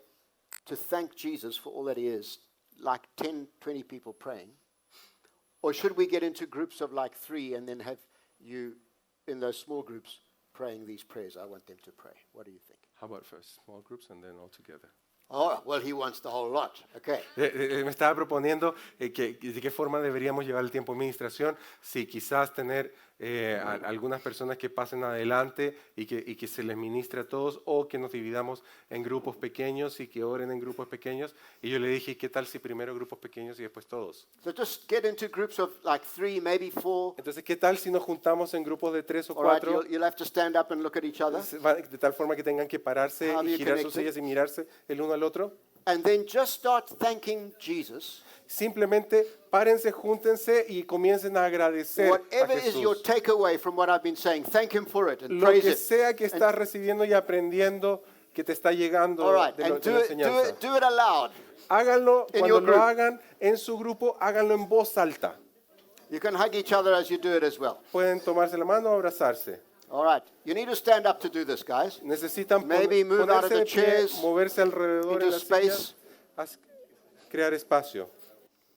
to thank Jesus for all that he is, like 10, 20 people praying? Or should we get into groups of like 3 and then have you in those small groups praying these prayers? I want them to pray. What do you think?
How about first small groups and then all together?
Oh, well, he wants the whole lot. Okay.
Me estaba proponiendo de qué forma deberíamos llevar el tiempo de administración, si quizás tener algunas personas que pasen adelante y que se les ministre a todos, o que nos dividamos en grupos pequeños y que oren en grupos pequeños. Y yo le dije, ¿qué tal si primero grupos pequeños y después todos?
So just get into groups of like 3, maybe 4.
Entonces, ¿qué tal si nos juntamos en grupos de 3 o
All right,
4?
you'll have to stand up and look at each other.
De tal forma que tengan que pararse
How do
y
you
girar
connect
sus
it?
sillas y mirarse el uno al otro.
And then just start thanking Jesus.
Simplemente párense, júntense y comiencen a agradecer a
Whatever is your
Jesús.
takeaway from what I've been saying, thank him for it and
Lo
praise
que
it.
sea que estás recibiendo y aprendiendo que te está llegando
All right,
de
and
de la enseñanza.
do it aloud.
Háganlo,
in
cuando
your
lo
group.
hagan en su grupo, háganlo en voz alta.
You can hug each other as you do it as well.
Pueden tomarse la mano o abrazarse.
All right, you need to stand up to do this, guys.
Necesitan
Maybe move out of
ponerse
the
de pie,
chairs
moverse alrededor
into
en las
space.
sillas, crear espacio.